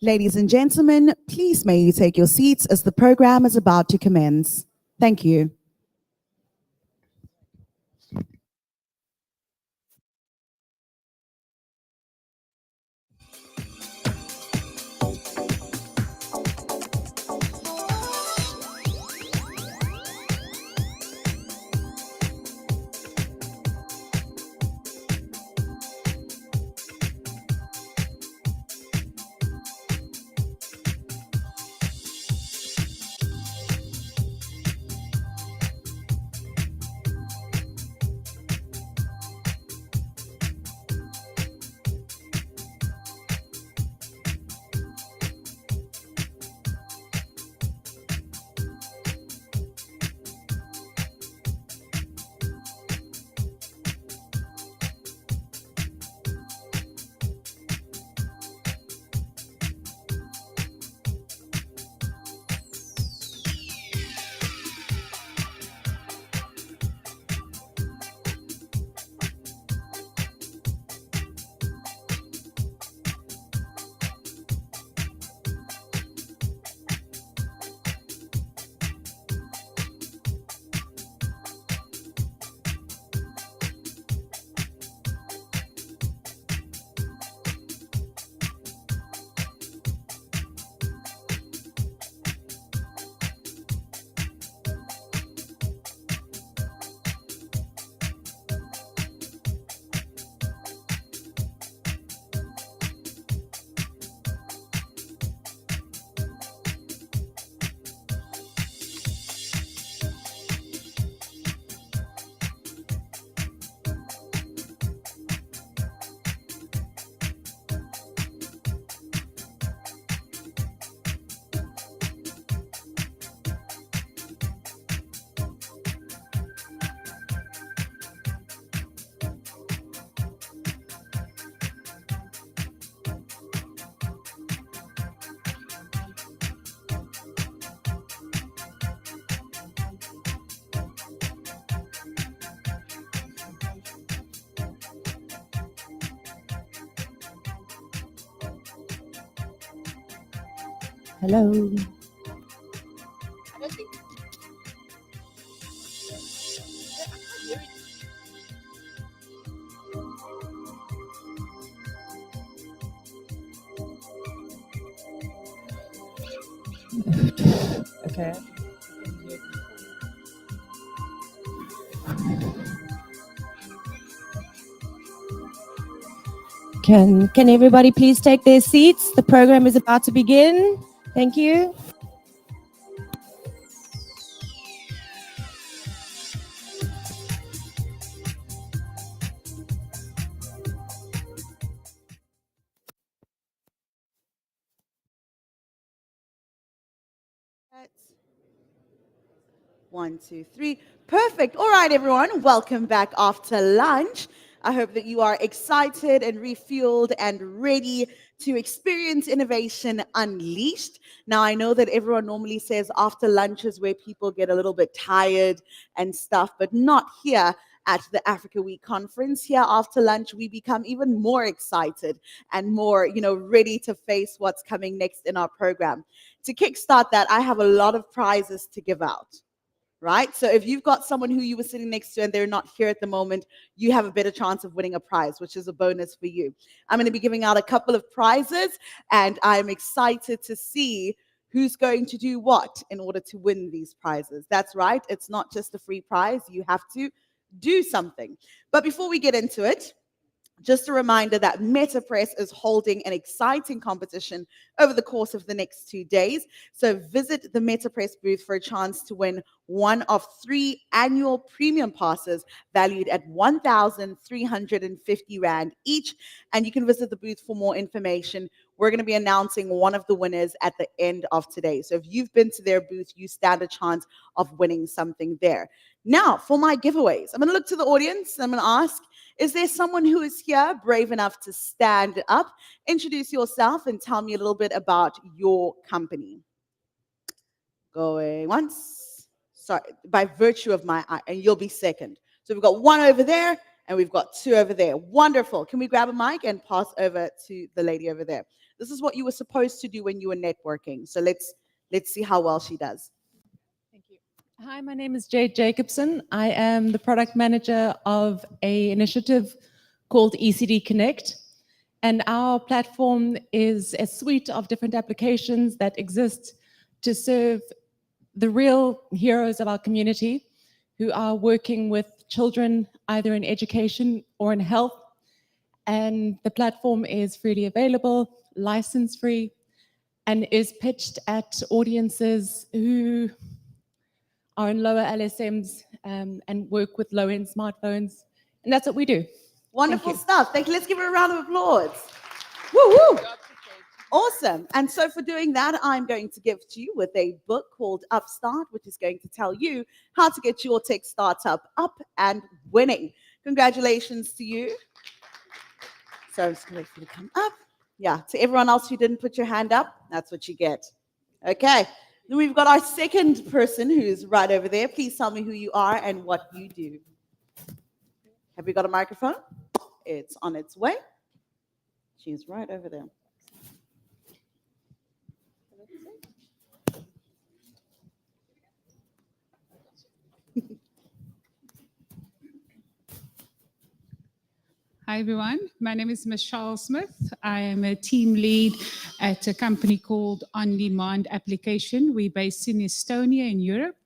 Ladies and gentlemen, please may you take your seats as the program is about to commence. Thank you. Hello. Okay. Can everybody please take their seats? The program is about to begin. Thank you. One, two, three. Perfect. All right, everyone. Welcome back after lunch. I hope that you are excited and refueled and ready to experience innovation unleashed. Now, I know that everyone normally says after lunch is where people get a little bit tired and stuff, but not here at the Africa Week conference. Here after lunch, we become even more excited and more, ready to face what's coming next in our program. To kickstart that, I have a lot of prizes to give out. Right? So if you've got someone who you were sitting next to and they're not here at the moment, you have a better chance of winning a prize, which is a bonus for you. I'm going to be giving out a couple of prizes, and I'm excited to see who's going to do what in order to win these prizes. That's right. It's not just a free prize. You have to do something. But before we get into it, just a reminder that MetaPress is holding an exciting competition over the course of the next 2 days. So visit the MetaPress booth for a chance to win one of 3 annual premium passes valued at 1,350 Rand each. And you can visit the booth for more information. We're going to be announcing one of the winners at the end of today. So if you've been to their booth, you stand a chance of winning something there. Now, for my giveaways, I'm going to look to the audience. I'm going to ask, is there someone who is here brave enough to stand up, introduce yourself, and tell me a little bit about your company? Going once, sorry, by virtue of my eye, and you'll be second. So we've got one over there, and we've got two over there. Wonderful. Can we grab a mic and pass over to the lady over there? This is what you were supposed to do when you were networking. So let's see how well she does. Thank you. Hi, my name is Jade Jacobson. I am the product manager of an initiative called ECD Connect. And our platform is a suite of different applications that exist to serve the real heroes of our community who are working with children either in education or in health. And the platform is freely available, license free, and is pitched at audiences who are in lower LSMs and work with low-end smartphones. And that's what we do. Wonderful stuff. Thank you. Let's give her a round of applause. Woo woo. Awesome. And so for doing that, I'm going to give to you with a book called Upstart, which is going to tell you how to get your tech startup up and winning. Congratulations to you. So I'm just going to wait for you to come up. Yeah, to everyone else who didn't put your hand up, that's what you get. Okay. Then we've got our second person who's right over there. Please tell me who you are and what you do. Have you got a microphone? It's on its way. She's right over there. Hi, everyone. My name is Michelle Smith. I am a team lead at a company called On Demand Application. We're based in Estonia in Europe,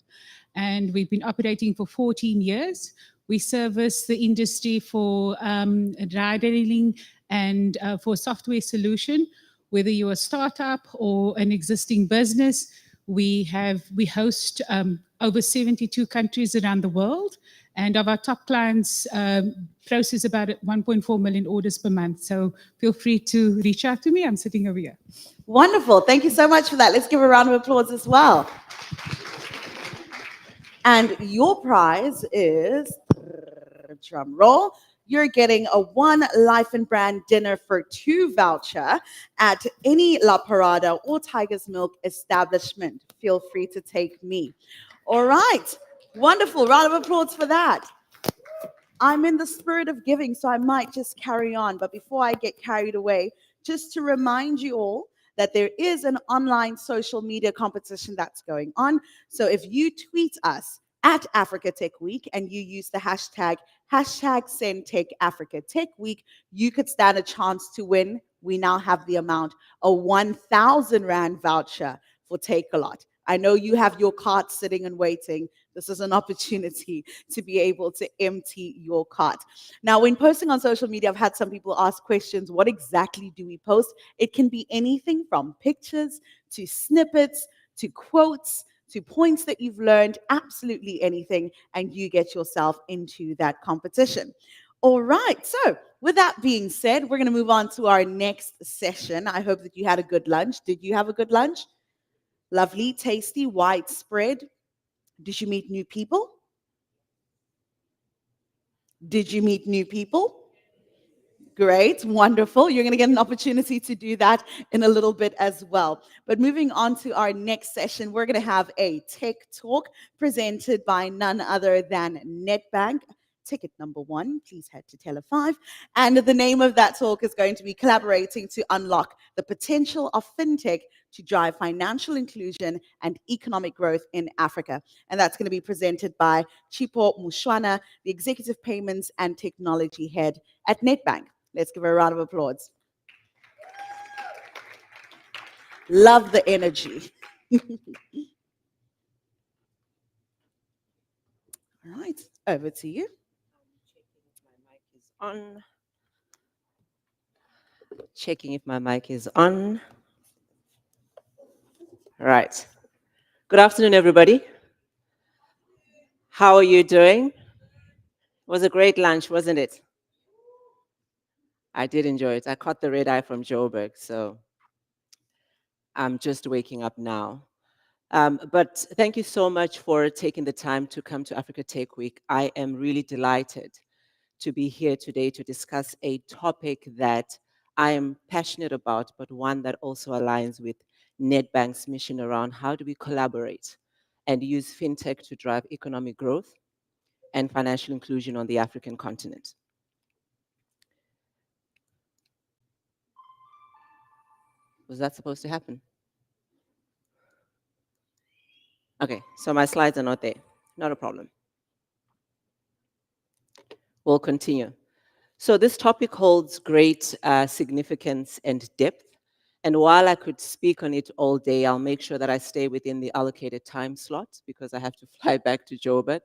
and we've been operating for 14 years. We service the industry for ride-hailing and for software solution, whether you're a startup or an existing business. We host over 72 countries around the world, and of our top clients, process about 1.4 million orders per month. So feel free to reach out to me. I'm sitting over here. Wonderful. Thank you so much for that. Let's give a round of applause as well. And your prize is, drum roll, you're getting a one Life and Brand dinner for two voucher at any La Parada or Tiger's Milk establishment. Feel free to take me. All right. Wonderful. Round of applause for that. I'm in the spirit of giving, so I might just carry on. But before I get carried away, just to remind you all that there is an online social media competition that's going on. So if you tweet us at Africa Tech Week and you use the hashtag #SendTech Africa Tech Week, you could stand a chance to win. We now have the amount, a 1,000 Rand voucher for Take-A-Lot. I know you have your cart sitting and waiting. This is an opportunity to be able to empty your cart. Now, when posting on social media, I've had some people ask questions, what exactly do we post? It can be anything from pictures to snippets to quotes to points that you've learned, absolutely anything, and you get yourself into that competition. All right, so with that being said, we're going to move on to our next session. I hope that you had a good lunch. Did you have a good lunch? Lovely, tasty, widespread. Did you meet new people? Did you meet new people? Great, wonderful. You're going to get an opportunity to do that in a little bit as well. But moving on to our next session, we're going to have a tech talk presented by none other than Nedbank. Ticket number 1, please head to Tele 5. And the name of that talk is going to be Collaborating to Unlock the Potential of Fintech to Drive Financial Inclusion and Economic Growth in Africa. And that's going to be presented by Chipo Mushwana, the Executive Payments and Technology Head at Nedbank. Let's give her a round of applause. Love the energy. All right, over to you. Checking if my mic is on. Right. Good afternoon, everybody. How are you doing? It was a great lunch, wasn't it? I did enjoy it. I caught the red eye from Joburg, so I'm just waking up now. But thank you so much for taking the time to come to Africa Tech Week. I am really delighted to be here today to discuss a topic that I am passionate about, but one that also aligns with Nedbank's mission around how do we collaborate and use fintech to drive economic growth and financial inclusion on the African continent. Was that supposed to happen? Okay, so my slides are not there. Not a problem. We'll continue. So this topic holds great significance and depth. And while I could speak on it all day, I'll make sure that I stay within the allocated time slot because I have to fly back to Joburg,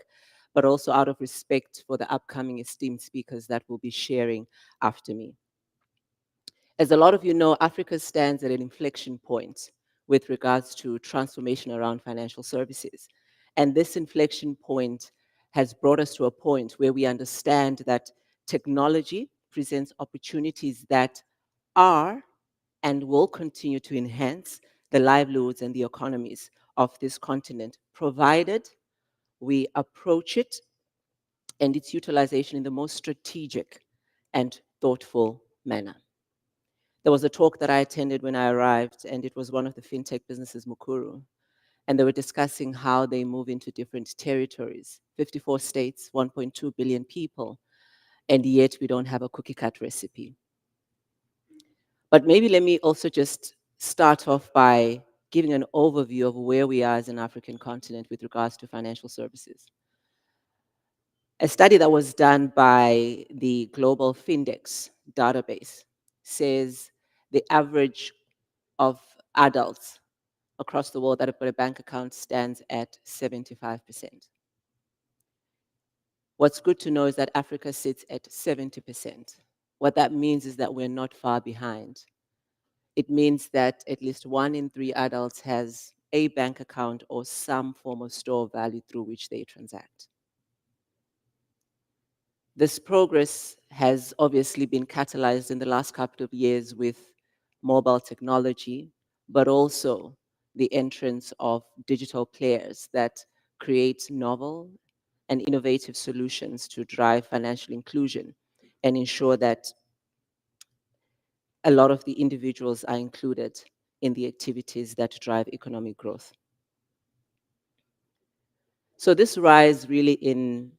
but also out of respect for the upcoming esteemed speakers that will be sharing after me. As a lot of you know, Africa stands at an inflection point with regards to transformation around financial services. And this inflection point has brought us to a point where we understand that technology presents opportunities that are and will continue to enhance the livelihoods and the economies of this continent, provided we approach it and its utilization in the most strategic and thoughtful manner. There was a talk that I attended when I arrived, and it was one of the fintech businesses, Mukuru, and they were discussing how they move into different territories, 54 states, 1.2 billion people, and yet we don't have a cookie cut recipe. But maybe let me also just start off by giving an overview of where we are as an African continent with regards to financial services. A study that was done by the Global Findex database says the average of adults across the world that have got a bank account stands at 75%. What's good to know is that Africa sits at 70%. What that means is that we're not far behind. It means that at least 1 in 3 adults has a bank account or some form of store of value through which they transact. This progress has obviously been catalyzed in the last couple of years with mobile technology, but also the entrance of digital players that create novel and innovative solutions to drive financial inclusion and ensure that a lot of the individuals are included in the activities that drive economic growth. So this rise really in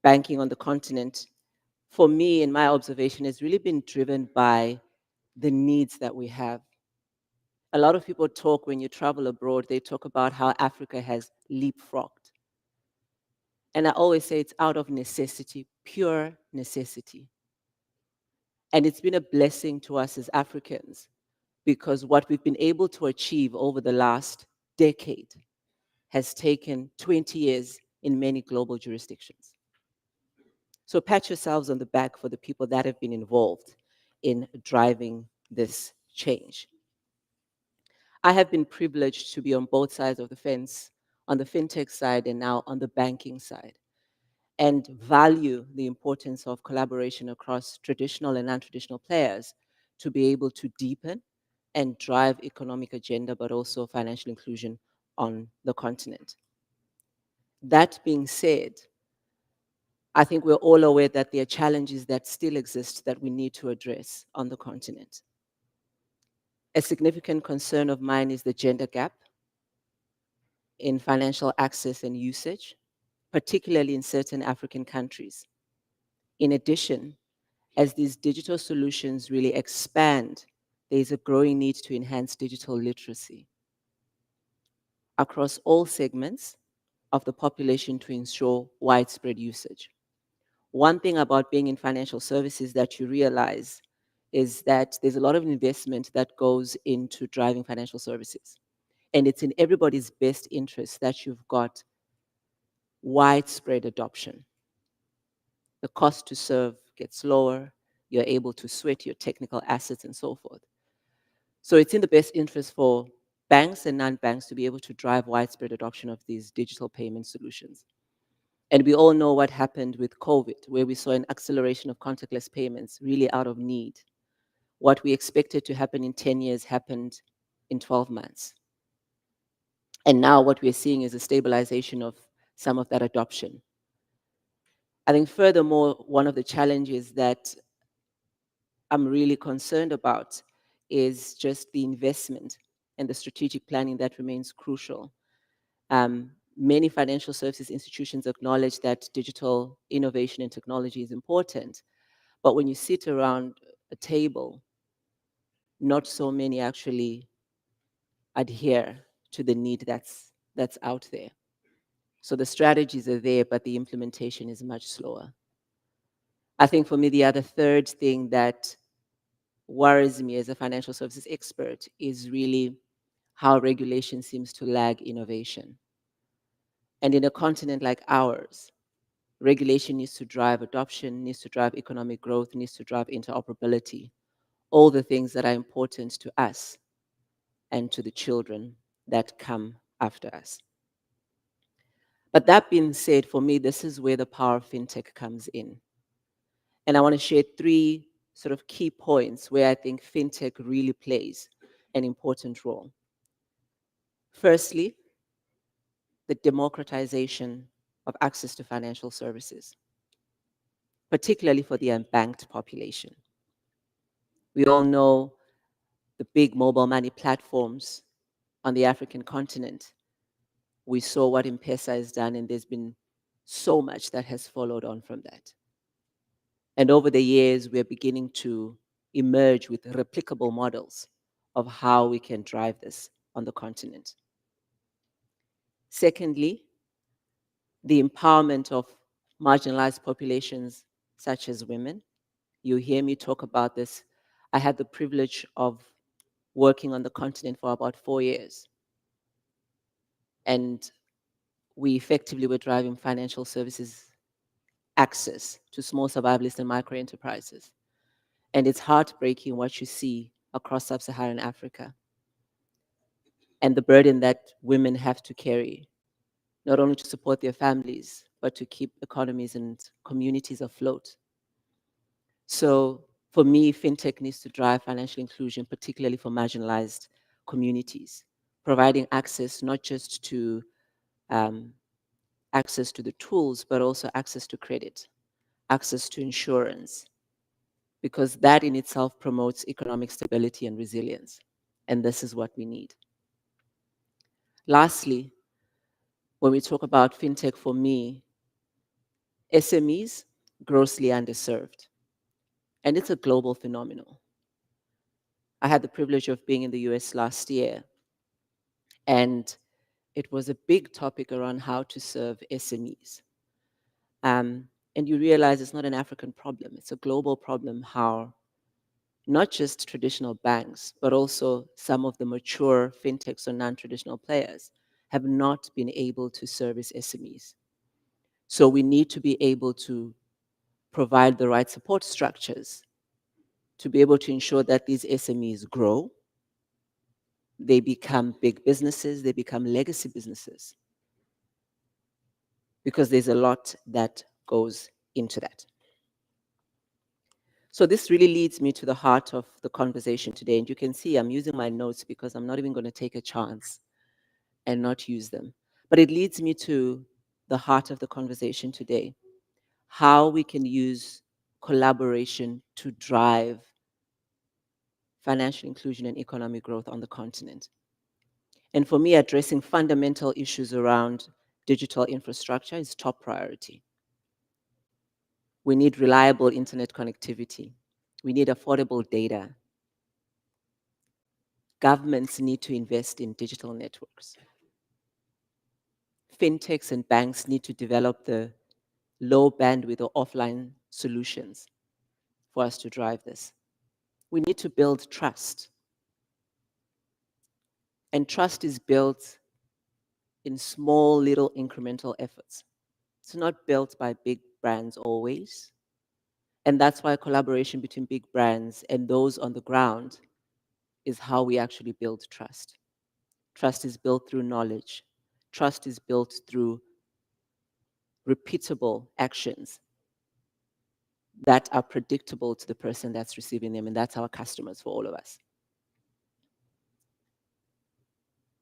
banking on the continent, for me, in my observation, has really been driven by the needs that we have. A lot of people talk when you travel abroad, they talk about how Africa has leapfrogged. And I always say it's out of necessity, pure necessity. And it's been a blessing to us as Africans because what we've been able to achieve over the last decade has taken 20 years in many global jurisdictions. So pat yourselves on the back for the people that have been involved in driving this change. I have been privileged to be on both sides of the fence, on the fintech side and now on the banking side, and value the importance of collaboration across traditional and non-traditional players to be able to deepen and drive economic agenda, but also financial inclusion on the continent. That being said, I think we're all aware that there are challenges that still exist that we need to address on the continent. A significant concern of mine is the gender gap in financial access and usage, particularly in certain African countries. In addition, as these digital solutions really expand, there is a growing need to enhance digital literacy across all segments of the population to ensure widespread usage. One thing about being in financial services that you realize is that there's a lot of investment that goes into driving financial services. And it's in everybody's best interest that you've got widespread adoption. The cost to serve gets lower, you're able to sweat your technical assets and so forth. So it's in the best interest for banks and non-banks to be able to drive widespread adoption of these digital payment solutions. And we all know what happened with COVID, where we saw an acceleration of contactless payments really out of need. What we expected to happen in 10 years happened in 12 months. And now what we're seeing is a stabilization of some of that adoption. I think furthermore, one of the challenges that I'm really concerned about is just the investment and the strategic planning that remains crucial. many financial services institutions acknowledge that digital innovation and technology is important. But when you sit around a table, not so many actually adhere to the need that's out there. So the strategies are there, but the implementation is much slower. I think for me, the other third thing that worries me as a financial services expert is really how regulation seems to lag innovation. And in a continent like ours, regulation needs to drive adoption, needs to drive economic growth, needs to drive interoperability, all the things that are important to us and to the children that come after us. But that being said, for me, this is where the power of fintech comes in. And I want to share three sort of key points where I think fintech really plays an important role. Firstly, the democratization of access to financial services, particularly for the unbanked population. We all know the big mobile money platforms on the African continent. We saw what M-Pesa has done, and there's been so much that has followed on from that. And over the years, we're beginning to emerge with replicable models of how we can drive this on the continent. Secondly, the empowerment of marginalized populations such as women. You hear me talk about this. I had the privilege of working on the continent for about 4 years. And we effectively were driving financial services access to small survivalist and micro enterprises. And it's heartbreaking what you see across sub-Saharan Africa and the burden that women have to carry, not only to support their families, but to keep economies and communities afloat. So for me, fintech needs to drive financial inclusion, particularly for marginalized communities, providing access not just to access to the tools, but also access to credit, access to insurance, because that in itself promotes economic stability and resilience. And this is what we need. Lastly, when we talk about fintech, for me, SMEs, grossly underserved. And it's a global phenomenon. I had the privilege of being in the US last year, and it was a big topic around how to serve SMEs. And you realize it's not an African problem, it's a global problem, how not just traditional banks, but also some of the mature fintechs or non-traditional players have not been able to service SMEs. So we need to be able to provide the right support structures to be able to ensure that these SMEs grow, they become big businesses, they become legacy businesses, because there's a lot that goes into that. So this really leads me to the heart of the conversation today. And you can see I'm using my notes because I'm not even going to take a chance and not use them. But it leads me to the heart of the conversation today, how we can use collaboration to drive financial inclusion and economic growth on the continent. And for me, addressing fundamental issues around digital infrastructure is top priority. We need reliable internet connectivity. We need affordable data. Governments need to invest in digital networks. Fintechs and banks need to develop the low bandwidth or offline solutions for us to drive this. We need to build trust. And trust is built in small, little incremental efforts. It's not built by big brands always. And that's why collaboration between big brands and those on the ground is how we actually build trust. Trust is built through knowledge. Trust is built through repeatable actions that are predictable to the person that's receiving them, and that's our customers for all of us.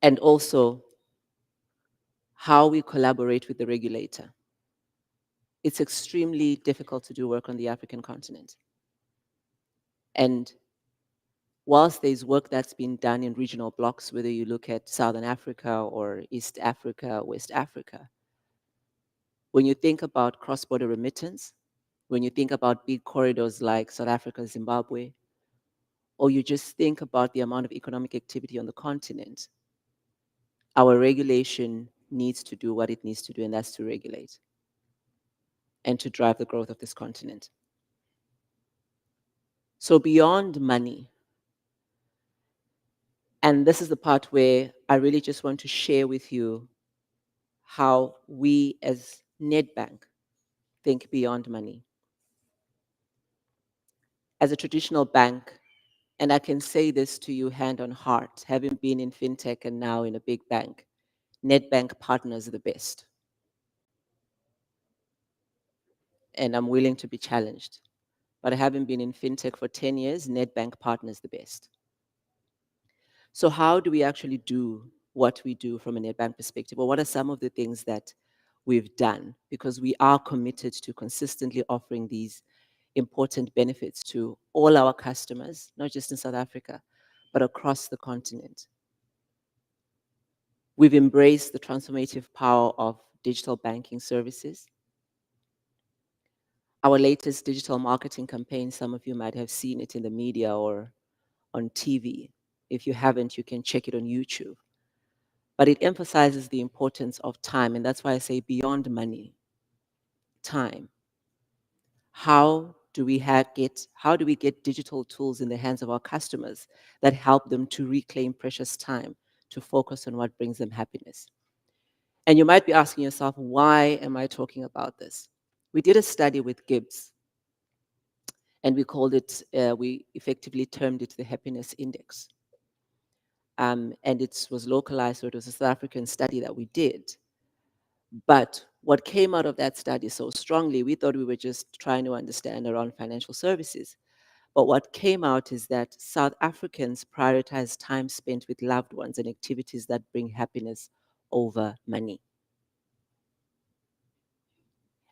And also, how we collaborate with the regulator. It's extremely difficult to do work on the African continent. And whilst there's work that's been done in regional blocks, whether you look at Southern Africa or East Africa, West Africa, when you think about cross-border remittance, when you think about big corridors like South Africa, Zimbabwe, or you just think about the amount of economic activity on the continent, our regulation needs to do what it needs to do, and that's to regulate and to drive the growth of this continent. So beyond money, and this is the part where I really just want to share with you how we as Nedbank think beyond money. As a traditional bank, and I can say this to you hand on heart, having been in fintech and now in a big bank, Nedbank partners are the best. And I'm willing to be challenged. But having been in fintech for 10 years, Nedbank partners the best. So how do we actually do what we do from a Nedbank perspective? Or what are some of the things that we've done? Because we are committed to consistently offering these important benefits to all our customers, not just in South Africa, but across the continent. We've embraced the transformative power of digital banking services. Our latest digital marketing campaign, some of you might have seen it in the media or on TV. If you haven't, you can check it on YouTube. But it emphasizes the importance of time, and that's why I say beyond money, time. How do we get digital tools in the hands of our customers that help them to reclaim precious time to focus on what brings them happiness? And you might be asking yourself, why am I talking about this? We did a study with Gibbs, and we effectively termed it the happiness index. And it was localized, so it was a South African study that we did. But what came out of that study so strongly, we thought we were just trying to understand around financial services. But what came out is that South Africans prioritize time spent with loved ones and activities that bring happiness over money.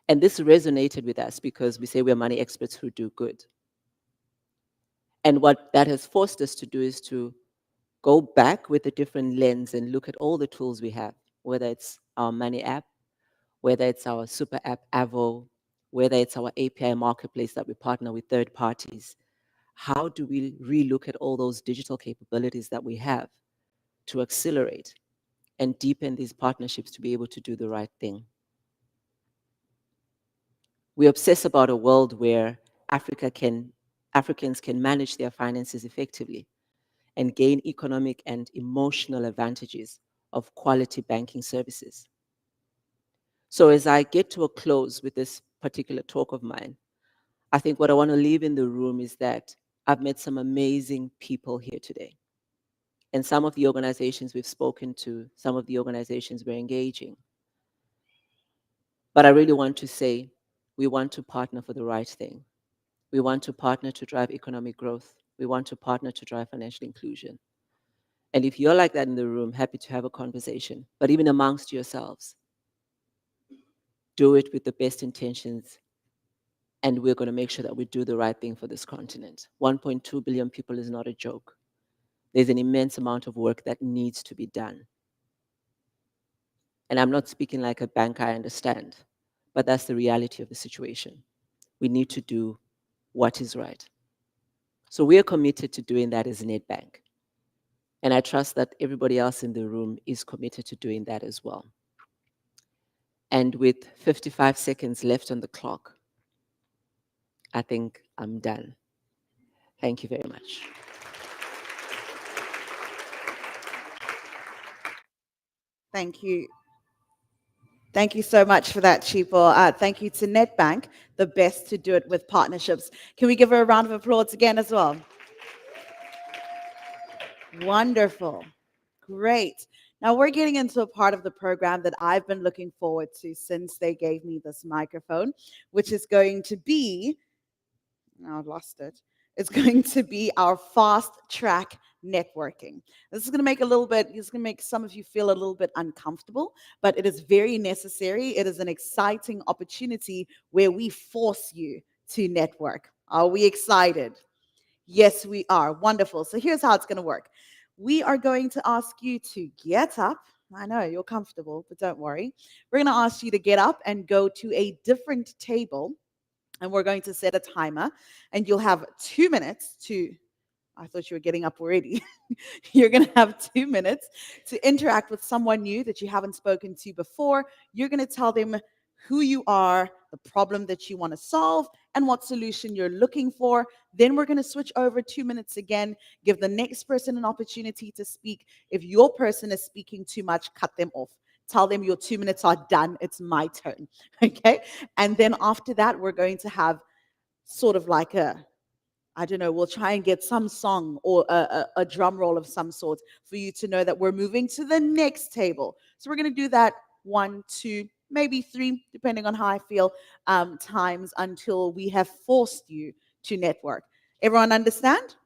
And this resonated with us because we say we're money experts who do good. And what that has forced us to do is to go back with a different lens and look at all the tools we have, whether it's our money app, whether it's our super app, Avo, whether it's our API marketplace that we partner with third parties. How do we relook at all those digital capabilities that we have to accelerate and deepen these partnerships to be able to do the right thing? We obsess about a world where Africans can manage their finances effectively and gain economic and emotional advantages of quality banking services. So as I get to a close with this particular talk of mine, I think what I want to leave in the room is that I've met some amazing people here today. And some of the organizations we've spoken to, some of the organizations we're engaging. But I really want to say, we want to partner for the right thing. We want to partner to drive economic growth. We want to partner to drive financial inclusion. And if you're like that in the room, happy to have a conversation. But even amongst yourselves, do it with the best intentions. And we're going to make sure that we do the right thing for this continent. 1.2 billion people is not a joke. There's an immense amount of work that needs to be done. And I'm not speaking like a bank, I understand. But that's the reality of the situation. We need to do what is right. So we are committed to doing that as Nedbank. And I trust that everybody else in the room is committed to doing that as well. And with 55 seconds left on the clock, I think I'm done. Thank you very much. Thank you. Thank you so much for that, Chipo. Thank you to Nedbank, the best to do it with partnerships. Can we give her a round of applause again as well? Wonderful. Great. Now we're getting into a part of the program that I've been looking forward to since they gave me this microphone, which is going to be, now I've lost it. It's going to be our fast track networking. This is going to make some of you feel a little bit uncomfortable, but it is very necessary. It is an exciting opportunity where we force you to network. Are we excited? Yes, we are. Wonderful. So here's how it's going to work. We are going to ask you to get up. I know you're comfortable, but don't worry. We're going to ask you to get up and go to a different table, and we're going to set a timer, and you'll have 2 minutes to. I thought you were getting up already. You're going to have 2 minutes to interact with someone new that you haven't spoken to before. You're going to tell them who you are, the problem that you want to solve, and what solution you're looking for. Then we're going to switch over 2 minutes again, give the next person an opportunity to speak. If your person is speaking too much, cut them off. Tell them your 2 minutes are done. It's my turn. Okay. And then after that, we're going to have sort of like a I don't know, we'll try and get some song or a drum roll of some sort for you to know that we're moving to the next table. So we're going to do that 1, 2, maybe 3, depending on how I feel, times until we have forced you to network. Everyone understand?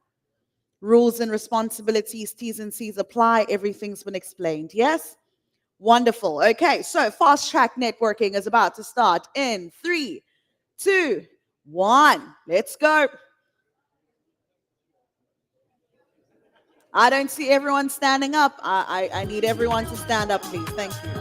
Rules and responsibilities, T's and C's apply. Everything's been explained. Yes? Wonderful. Okay, so fast track networking is about to start in 3, 2, 1. Let's go. I don't see everyone standing up. I need everyone to stand up, please. Thank you.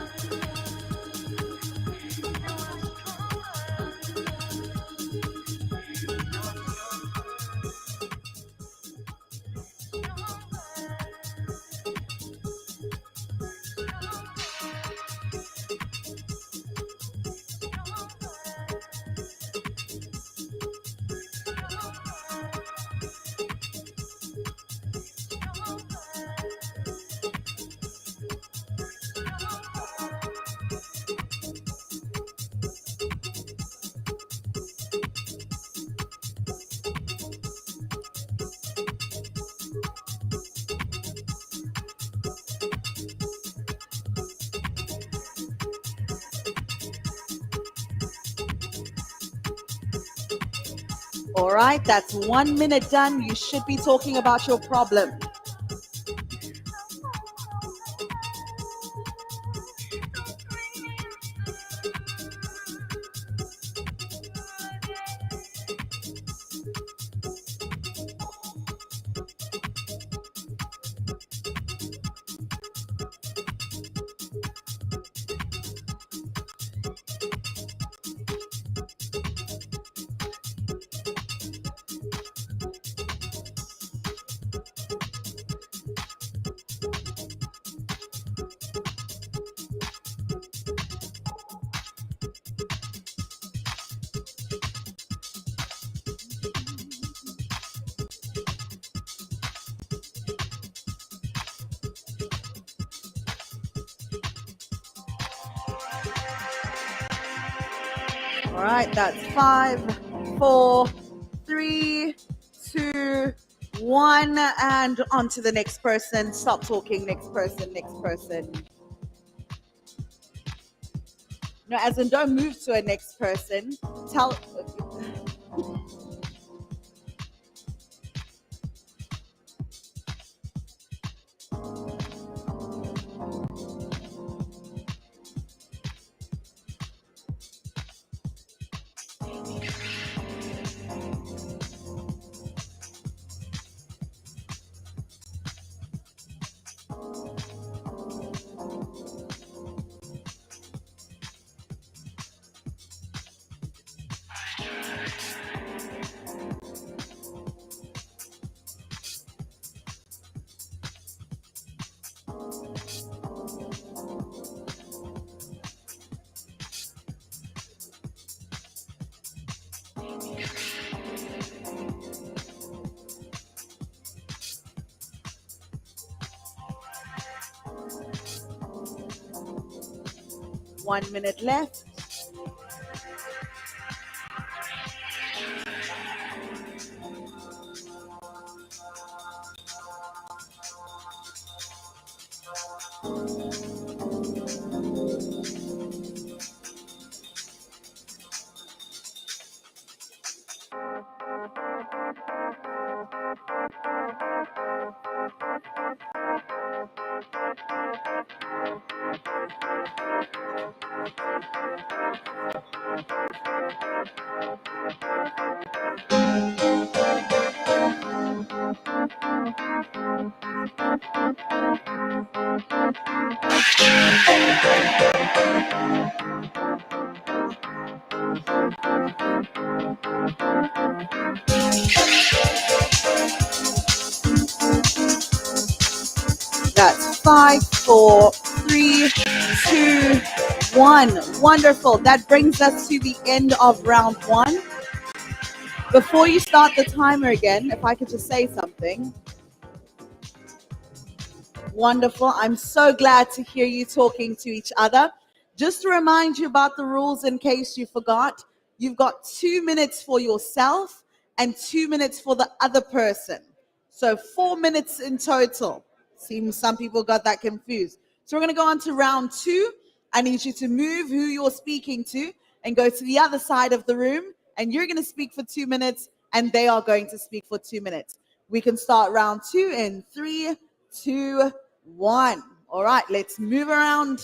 All right, that's 1 minute done. You should be talking about your problem. All right, that's 5, 4, 3, 2, 1, and on to the next person. Stop talking. Next person. Next person. No, as in, don't move to a next person. Tell. 1 minute left. That's 5, 4, 3, 2, 1. Wonderful. That brings us to the end of round one. Before you start the timer again, if I could just say something. Wonderful. I'm so glad to hear you talking to each other. Just to remind you about the rules in case you forgot, you've got 2 minutes for yourself and 2 minutes for the other person. So 4 minutes in total. Seems some people got that confused. So we're going to go on to round two. I need you to move who you're speaking to and go to the other side of the room. And you're going to speak for 2 minutes and they are going to speak for 2 minutes. We can start round two in 3, 2, 1. All right, let's move around.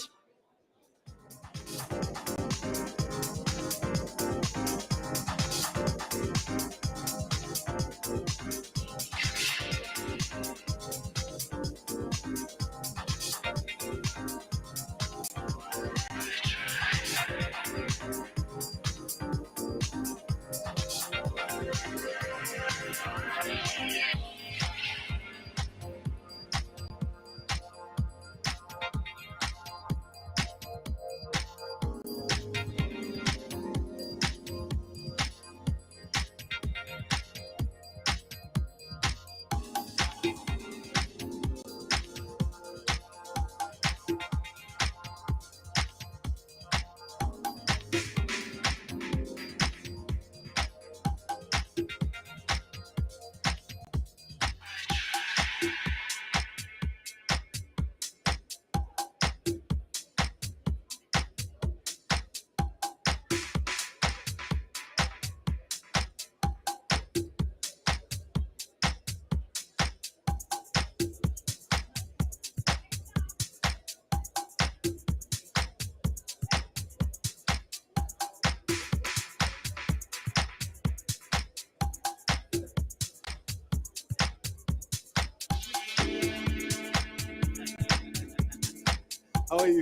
How are you?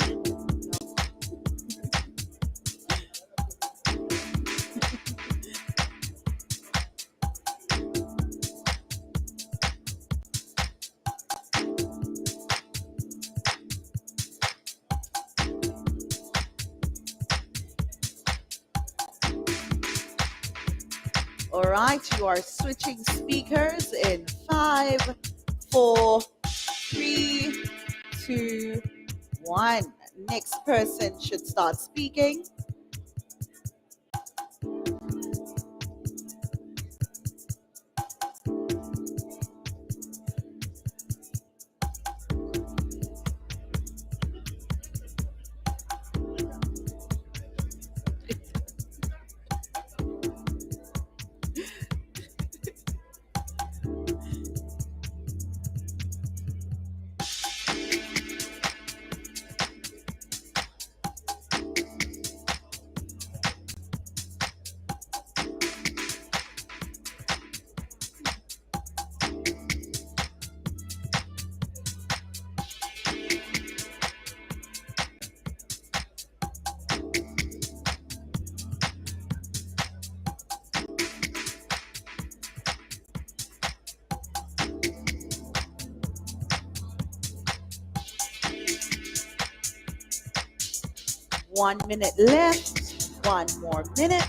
All right, you are switching speakers in 5, 4, 3, 2, 1. Next person should start speaking. One minute left. One more minute.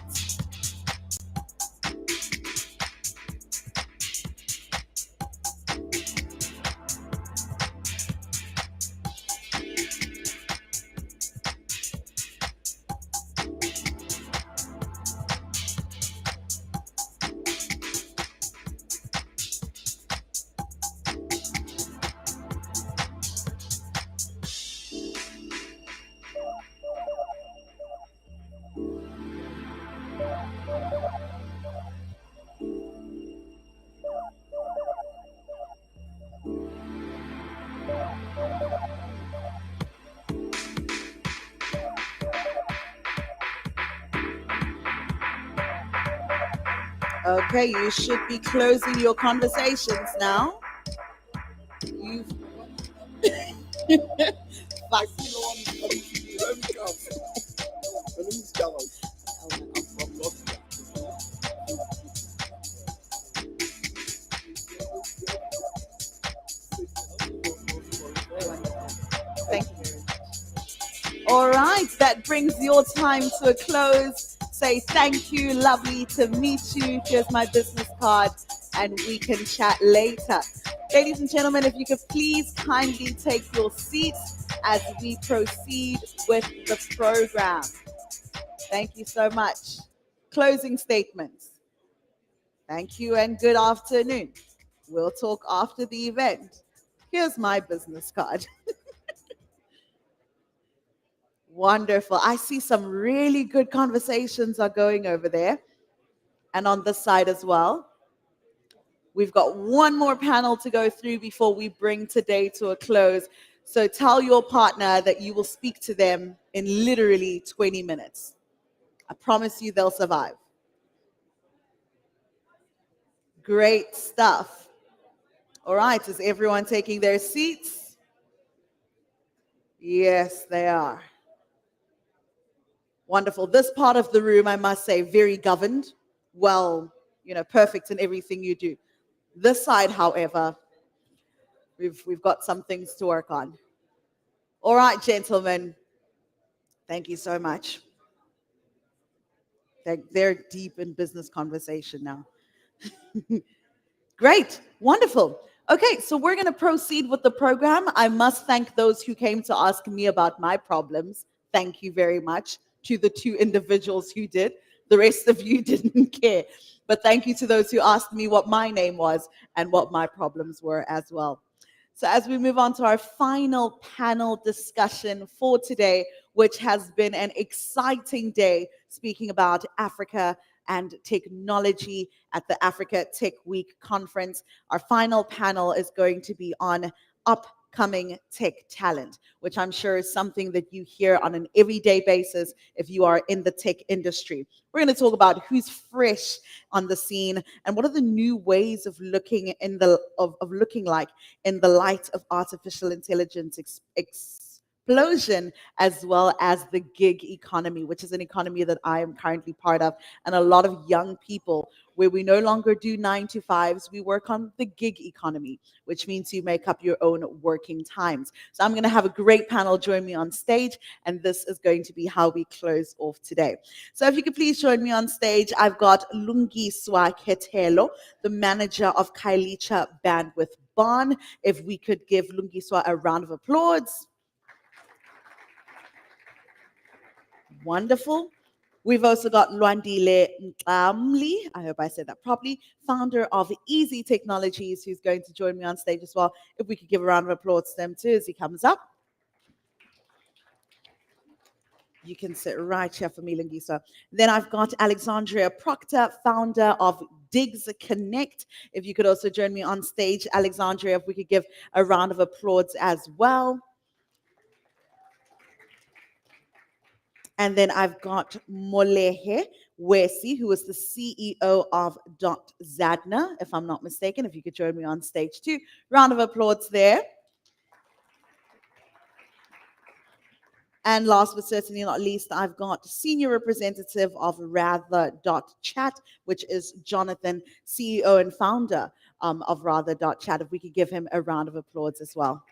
Okay, you should be closing your conversations now. You've I see no one is coming to me. Let me come. My name is Carlos. I'm from North Africa. All right, that brings your time to a close. Say thank you, lovely to meet you. Here's my business card, and we can chat later. Ladies and gentlemen, if you could please kindly take your seats as we proceed with the program. Thank you so much. Closing statements. Thank you and good afternoon. We'll talk after the event. Here's my business card. Wonderful. I see some really good conversations are going over there and on this side as well. We've got one more panel to go through before we bring today to a close. So tell your partner that you will speak to them in literally 20 minutes. I promise you they'll survive. Great stuff. All right, is everyone taking their seats? Yes, they are. Wonderful. This part of the room, I must say, very governed. Well, perfect in everything you do. This side, however, we've got some things to work on. All right, gentlemen. Thank you so much. They're deep in business conversation now. Great. Wonderful. Okay, so we're going to proceed with the program. I must thank those who came to ask me about my problems. Thank you very much to the two individuals who did. The rest of you didn't care. But thank you to those who asked me what my name was and what my problems were as well. So as we move on to our final panel discussion for today, which has been an exciting day, speaking about Africa and technology at the Africa Tech Week conference. Our final panel is going to be on upcoming tech talent, which I'm sure is something that you hear on an everyday basis if you are in the tech industry. We're going to talk about who's fresh on the scene and what are the new ways of looking in the looking like in the light of artificial intelligence explosion, as well as the gig economy, which is an economy that I am currently part of, and a lot of young people where we no longer do 9 to 5s, we work on the gig economy, which means you make up your own working times. So I'm going to have a great panel join me on stage, and this is going to be how we close off today. So if you could please join me on stage, I've got Lungiswa Ketelo, the manager of Kailicha Bandwidth Barn. If we could give Lungiswa a round of applause. Wonderful. We've also got Lwandile Mkamli, I hope I said that properly, founder of Easy Technologies, who's going to join me on stage as well. If we could give a round of applause to him too as he comes up. You can sit right here for me, Lungisa. Then I've got Alexandria Proctor, founder of Digs Connect. If you could also join me on stage, Alexandria, if we could give a round of applause as well. And then I've got Molehe Wesi, who is the CEO of Zadna, if I'm not mistaken. If you could join me on stage too. Round of applause there. And last but certainly not least, I've got senior representative of Rather.chat, which is Jonathan, CEO and founder of Rather.chat. If we could give him a round of applause as well.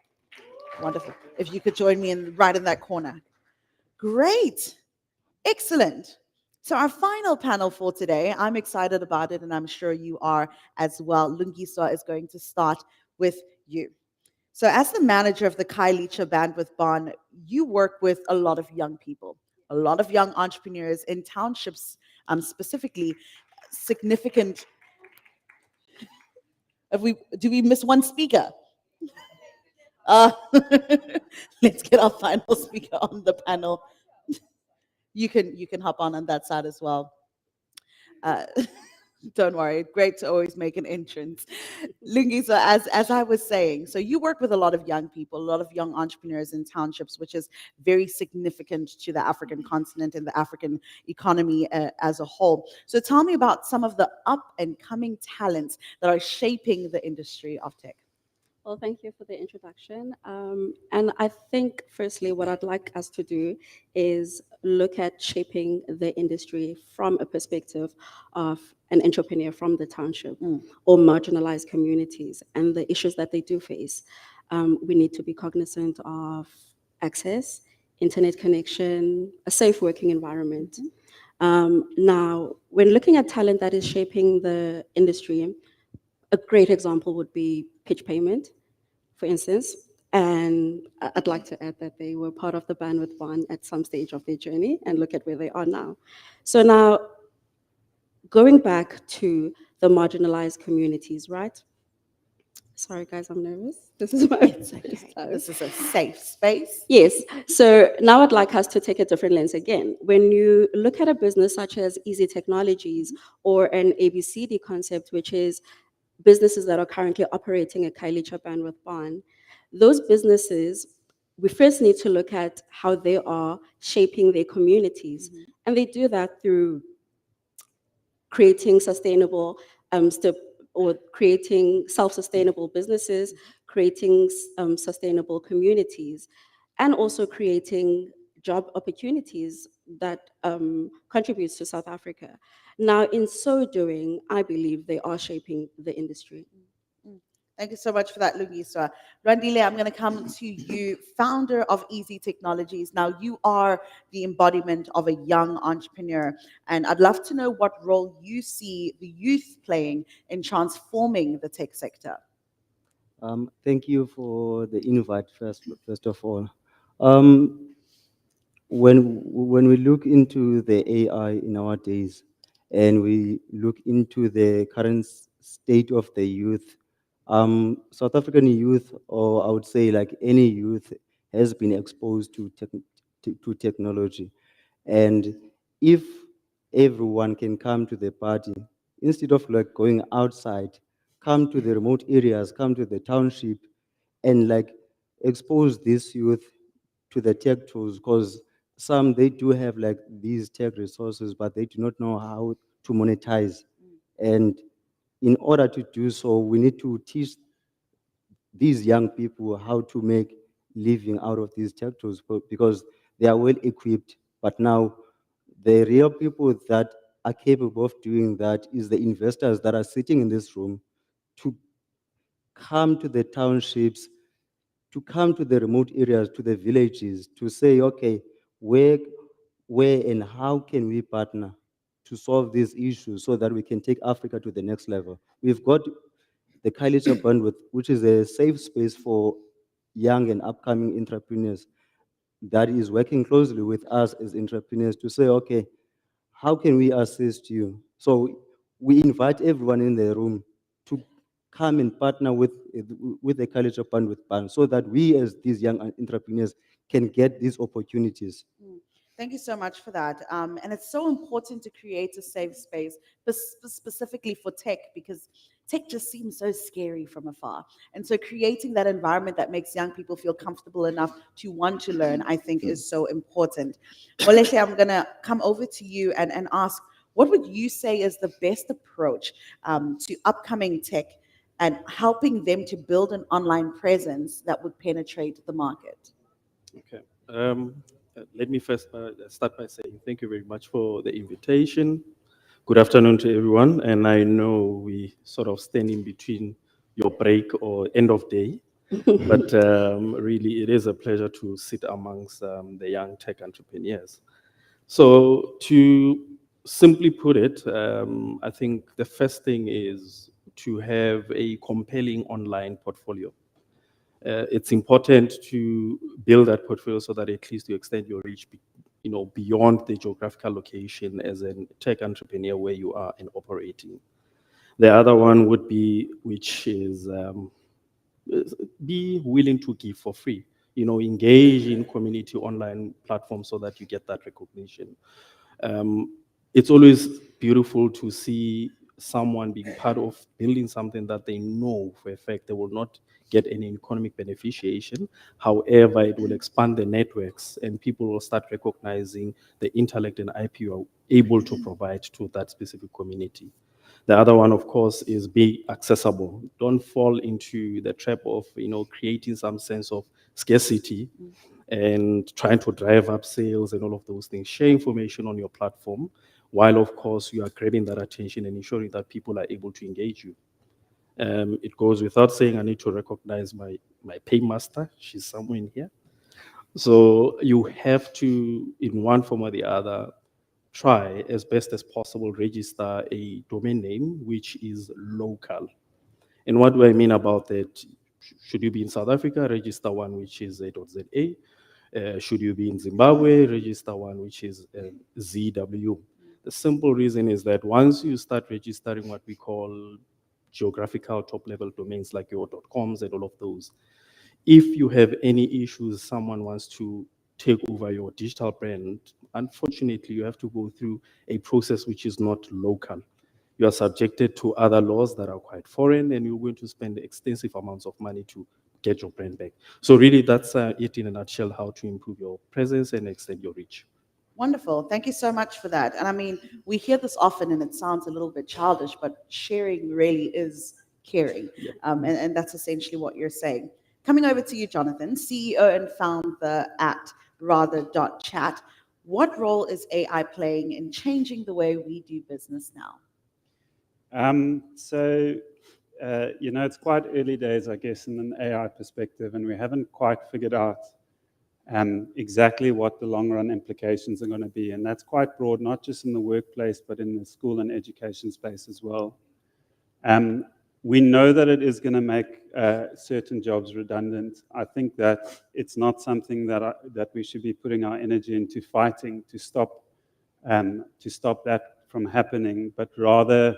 Wonderful. If you could join me right in that corner. Great. Excellent. So our final panel for today, I'm excited about it, and I'm sure you are as well. Lungiswa is going to start with you. So as the manager of the Kailicha Bandwidth Barn, you work with a lot of young people, a lot of young entrepreneurs in townships, specifically significant. Do we miss one speaker? Let's get our final speaker on the panel. You can hop on that side as well. Don't worry, great to always make an entrance. Lungisa, as I was saying, so you work with a lot of young people, a lot of young entrepreneurs in townships, which is very significant to the African continent and the African economy as a whole. So tell me about some of the up and coming talents that are shaping the industry of tech. Well, thank you for the introduction. And I think, firstly, what I'd like us to do is look at shaping the industry from a perspective of an entrepreneur from the township or marginalized communities and the issues that they do face. We need to be cognizant of access, internet connection, a safe working environment. Now, when looking at talent that is shaping the industry, a great example would be pitch payment, for instance. And I'd like to add that they were part of the Bandwidth One at some stage of their journey, and look at where they are now. So now, going back to the marginalized communities, right? Sorry, guys, I'm nervous. This is my It's first okay. time. This is a safe space. Yes. So now I'd like us to take a different lens again. When you look at a business such as Easy Technologies or an ABCD concept, which is businesses that are currently operating a Kailicha bandwidth bond, those businesses, we first need to look at how they are shaping their communities. And they do that through creating sustainable or creating self-sustainable businesses, creating sustainable communities, and also creating job opportunities that contributes to South Africa. Now, in so doing, I believe they are shaping the industry. Thank you so much for that, Lungiswa. Randile, I'm going to come to you, founder of Easy Technologies. Now, you are the embodiment of a young entrepreneur, and I'd love to know what role you see the youth playing in transforming the tech sector. Thank you for the invite, first of all. Um, when we look into the AI in our days, and we look into the current state of the youth, South African youth, or I would say like any youth, has been exposed to technology. And if everyone can come to the party, instead of like going outside, come to the remote areas, come to the township, and like expose this youth to the tech tools, because some they do have like these tech resources, but they do not know how to monetize. And in order to do so, we need to teach these young people how to make living out of these tech tools, because they are well equipped. But now the real people that are capable of doing that is the investors that are sitting in this room, to come to the townships, to come to the remote areas, to the villages, to say, okay, where and how can we partner to solve these issues so that we can take Africa to the next level? We've got the Kailicha Bandwidth, which is a safe space for young and upcoming entrepreneurs that is working closely with us as entrepreneurs to say, okay, how can we assist you? So we invite everyone in the room to come and partner with the College of Bandwidth Band, so that we as these young entrepreneurs can get these opportunities. Thank you so much for that. And it's so important to create a safe space, specifically for tech, because tech just seems so scary from afar. And so creating that environment that makes young people feel comfortable enough to want to learn, I think, is so important. Moleshe, I'm going to come over to you and ask, what would you say is the best approach to upcoming tech and helping them to build an online presence that would penetrate the market? Okay. Let me first start by saying thank you very much for the invitation. Good afternoon to everyone. And I know we sort of stand in between your break or end of day, but really it is a pleasure to sit amongst the young tech entrepreneurs. So to simply put it, I think the first thing is to have a compelling online portfolio. It's important to build that portfolio so that at least you extend your reach, beyond the geographical location as a tech entrepreneur where you are and operating. The other one would be, which is be willing to give for free. Engage in community online platforms so that you get that recognition. It's always beautiful to see someone being part of building something that they know for a fact they will not get any economic beneficiation. However, it will expand the networks and people will start recognizing the intellect and IP you are able to provide to that specific community. The other one, of course, is be accessible. Don't fall into the trap of creating some sense of scarcity and trying to drive up sales and all of those things. Share information on your platform, while of course you are grabbing that attention and ensuring that people are able to engage you. It goes without saying, I need to recognize my paymaster. She's somewhere in here. So you have to, in one form or the other, try as best as possible register a domain name which is local. And what do I mean about that? Should you be in South Africa, register one which is .za. Should you be in Zimbabwe, register one which is ZW. The simple reason is that once you start registering what we call geographical top-level domains like your .coms and all of those, if you have any issues, someone wants to take over your digital brand, unfortunately, you have to go through a process which is not local. You are subjected to other laws that are quite foreign, and you're going to spend extensive amounts of money to get your brand back. So really, that's it in a nutshell, how to improve your presence and extend your reach. Wonderful. Thank you so much for that. And I mean, we hear this often and it sounds a little bit childish, but sharing really is caring. Yep. And that's essentially what you're saying. Coming over to you, Jonathan, CEO and founder at Rather.chat. What role is AI playing in changing the way we do business now? It's quite early days, I guess, in an AI perspective, and we haven't quite figured out exactly what the long run implications are going to be. And that's quite broad, not just in the workplace, but in the school and education space as well. We know that it is going to make certain jobs redundant. I think that it's not something that we should be putting our energy into fighting to stop that from happening, but rather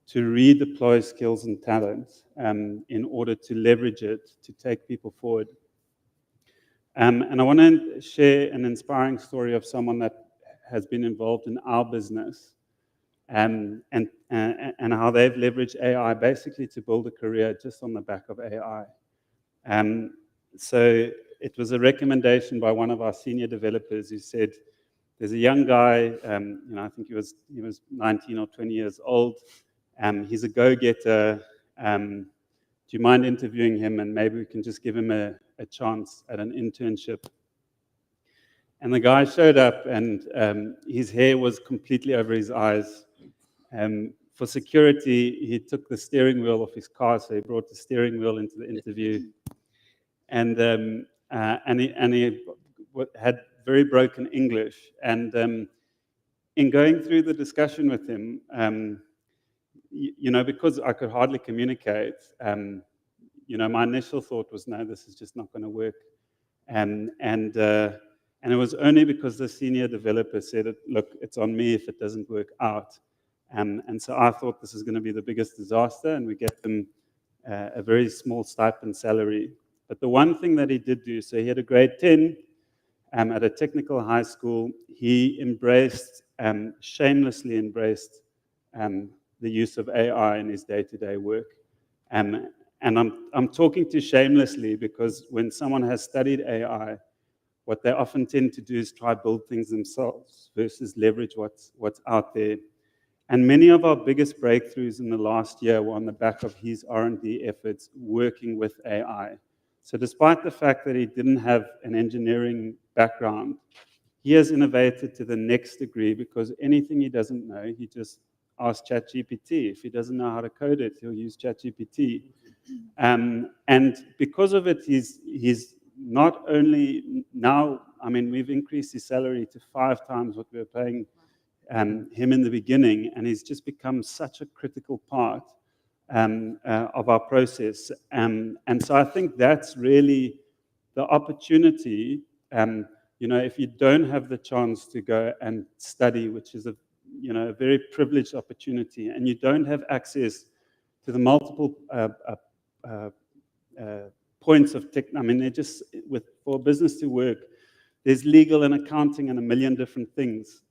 to redeploy skills and talent in order to leverage it to take people forward. And I want to share an inspiring story of someone that has been involved in our business and how they've leveraged AI basically to build a career just on the back of AI. So it was a recommendation by one of our senior developers who said, there's a young guy, I think he was 19 or 20 years old. He's a go-getter. Do you mind interviewing him, and maybe we can just give him a chance at an internship? And the guy showed up, and his hair was completely over his eyes. For security, he took the steering wheel off his car, so he brought the steering wheel into the interview. And he had very broken English. And in going through the discussion with him, because I could hardly communicate, my initial thought was, no, this is just not going to work. And it was only because the senior developer said, look, it's on me if it doesn't work out. And so I thought this is going to be the biggest disaster, and we get them a very small stipend salary. But the one thing that he did do, so he had a grade 10 at a technical high school. He shamelessly embraced the use of AI in his day-to-day work. And I'm talking to shamelessly because when someone has studied AI, what they often tend to do is try to build things themselves versus leverage what's out there. And many of our biggest breakthroughs in the last year were on the back of his R&D efforts working with AI. So despite the fact that he didn't have an engineering background, he has innovated to the next degree because anything he doesn't know, he just asks ChatGPT. If he doesn't know how to code it, he'll use ChatGPT. And because of it, he's not only now, we've increased his salary to 5 times what we were paying him in the beginning, and he's just become such a critical part of our process. And so I think that's really the opportunity. If you don't have the chance to go and study, which is a very privileged opportunity, and you don't have access to the multiple points of tech. They're just for business to work. There's legal and accounting and a million different things.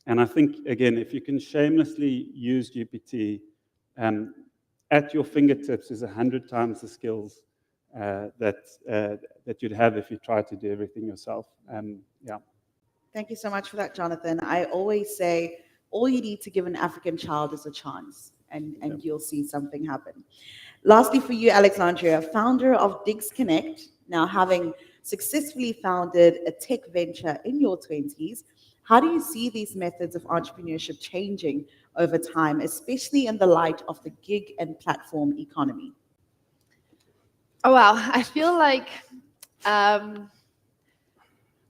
And I think, again, if you can shamelessly use GPT at your fingertips is 100 times the skills that you'd have if you tried to do everything yourself. Yeah. Thank you so much for that, Jonathan. I always say all you need to give an African child is a chance, and you'll see something happen. Lastly, for you, Alexandria, founder of Digs Connect, now having successfully founded a tech venture in your 20s, how do you see these methods of entrepreneurship changing over time, especially in the light of the gig and platform economy? Oh, wow. I feel like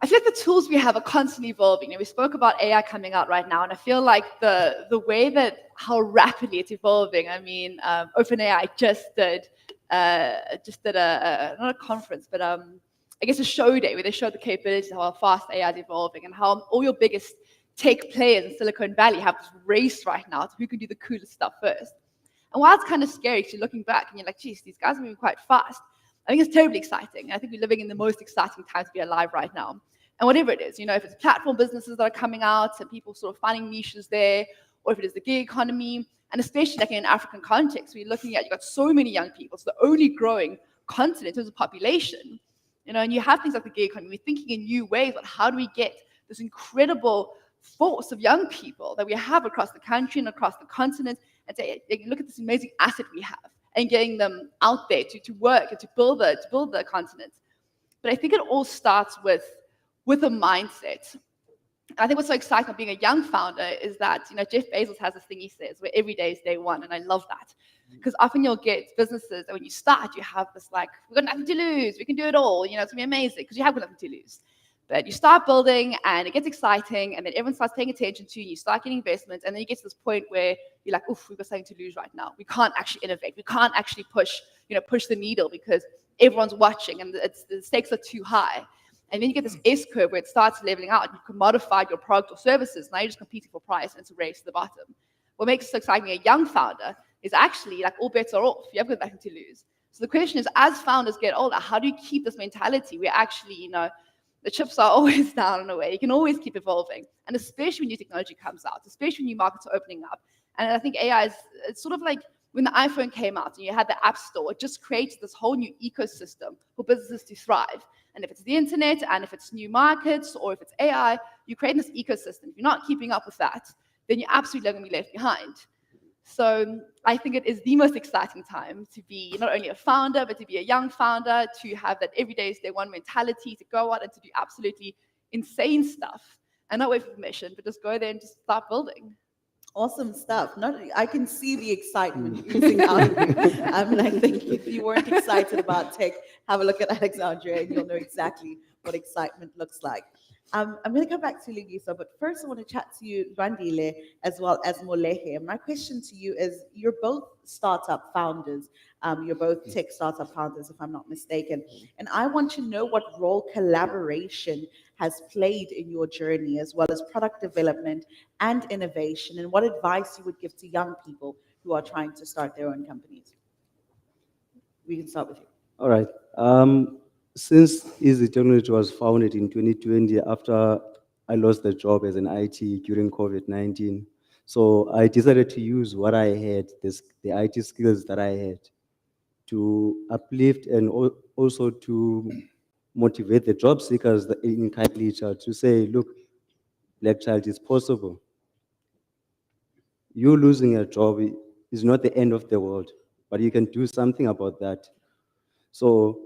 I feel like the tools we have are constantly evolving. We spoke about AI coming out right now, and I feel like the way that how rapidly it's evolving. I mean, OpenAI just did a not a conference, but I guess a show day where they showed the capabilities of how fast AI is evolving and how all your biggest tech players in Silicon Valley have this race right now to who can do the coolest stuff first. And while it's kind of scary, because you're looking back and you're like, geez, these guys are moving quite fast, I think it's terribly exciting. I think we're living in the most exciting time to be alive right now. And whatever it is, if it's platform businesses that are coming out and people sort of finding niches there, or if it is the gig economy, and especially like in an African context, we're looking at, you've got so many young people, it's the only growing continent in terms of population, and you have things like the gig economy, we're thinking in new ways about how do we get this incredible force of young people that we have across the country and across the continent, and say, look at this amazing asset we have, and getting them out there to work and to build the continent. But I think it all starts with a mindset. I think what's so exciting about being a young founder is that, Jeff Bezos has this thing he says where every day is day one, and I love that. Because often you'll get businesses that when you start, you have this like, we've got nothing to lose, we can do it all, it's gonna be amazing, because you have got nothing to lose. But you start building and it gets exciting, and then everyone starts paying attention to you, you start getting investments, and then you get to this point where you're like, oof, we've got something to lose right now. We can't actually innovate, we can't actually push the needle because everyone's watching and the stakes are too high. And then you get this S curve where it starts leveling out. You can modify your product or services. Now you're just competing for price, and it's a race to the bottom. What makes it so exciting a young founder is actually like all bets are off. You haven't got nothing to lose. So the question is, as founders get older, how do you keep this mentality where actually, the chips are always down in a way. You can always keep evolving. And especially when new technology comes out, especially when new markets are opening up. And I think AI it's sort of like when the iPhone came out and you had the App Store, it just created this whole new ecosystem for businesses to thrive. And if it's the internet, and if it's new markets, or if it's AI, you create this ecosystem. If you're not keeping up with that, then you're absolutely going to be left behind. So I think it is the most exciting time to be not only a founder, but to be a young founder, to have that every day is day one mentality, to go out and to do absolutely insane stuff, and not wait for permission, but just go there and just start building. Awesome stuff. I can see the excitement oozing out of you. I'm like, thank you. If you weren't excited about tech, have a look at Alexandria and you'll know exactly what excitement looks like. I'm going to come back to Lugisa, but first I want to chat to you, Randile, as well as Molehe. My question to you is, you're both startup founders. You're both tech startup founders, if I'm not mistaken. And I want to know what role collaboration has played in your journey, as well as product development and innovation, and what advice you would give to young people who are trying to start their own companies. We can start with you. All right. Since Easy Technology was founded in 2020, after I lost the job as an IT during COVID-19, so I decided to use what I had, the IT skills that I had, to uplift and also to motivate the job seekers in Kaitlicha to say, look, Black Child, it's possible. You losing a job is not the end of the world, but you can do something about that. So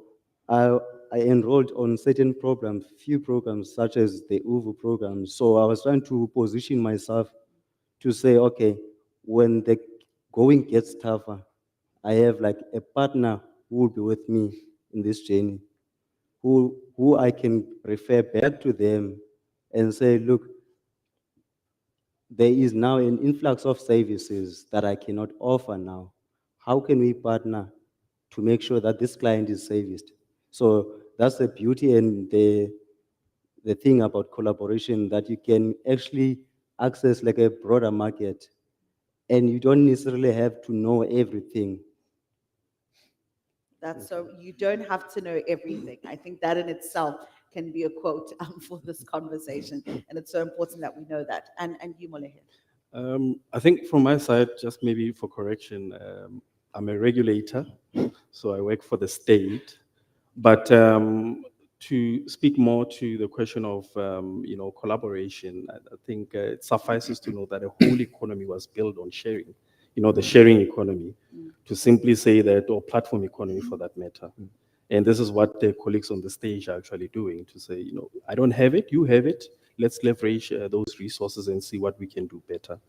I enrolled on certain programs, few programs such as the UVU program. So I was trying to position myself to say, okay, when the going gets tougher, I have like a partner who will be with me in this journey, who I can refer back to them and say, look, there is now an influx of services that I cannot offer now. How can we partner to make sure that this client is serviced? So that's the beauty and the thing about collaboration, that you can actually access like a broader market, and you don't necessarily have to know everything. So you don't have to know everything. I think that in itself can be a quote for this conversation, and it's so important that we know that. And you, Molehe. I think from my side, just maybe for correction, I'm a regulator, so I work for the state. But to speak more to the question of collaboration, I think it suffices to know that the whole economy was built on sharing. The sharing economy, to simply say that, or platform economy for that matter. And this is what the colleagues on the stage are actually doing, to say, I don't have it, you have it. Let's leverage those resources and see what we can do better.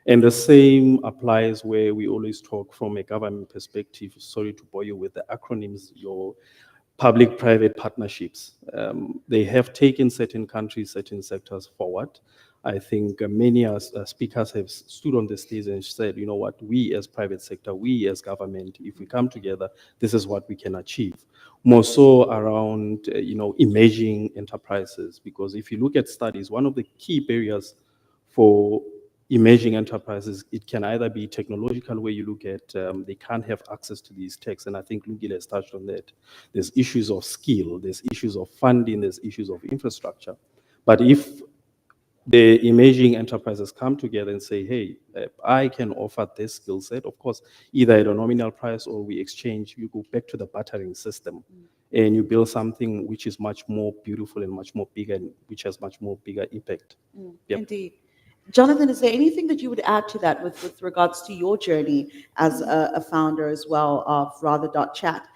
And the same applies where we always talk from a government perspective. Sorry to bore you with the acronyms. public-private partnerships. They have taken certain countries, certain sectors forward. I think many speakers have stood on the stage and said, you know what, we as private sector, we as government, if we come together, this is what we can achieve. More so around, emerging enterprises, because if you look at studies, one of the key barriers for emerging enterprises, it can either be technological, where you look at they can't have access to these techs, and I think Lugile has touched on that. There's issues of skill, there's issues of funding, there's issues of infrastructure. But if the emerging enterprises come together and say, hey, I can offer this skill set, of course, either at a nominal price or we exchange, you go back to the bartering system and you build something which is much more beautiful and much more bigger, and which has much more bigger impact. Yep. Indeed. Jonathan, is there anything that you would add to that with regards to your journey as a founder as well of Rather.chat?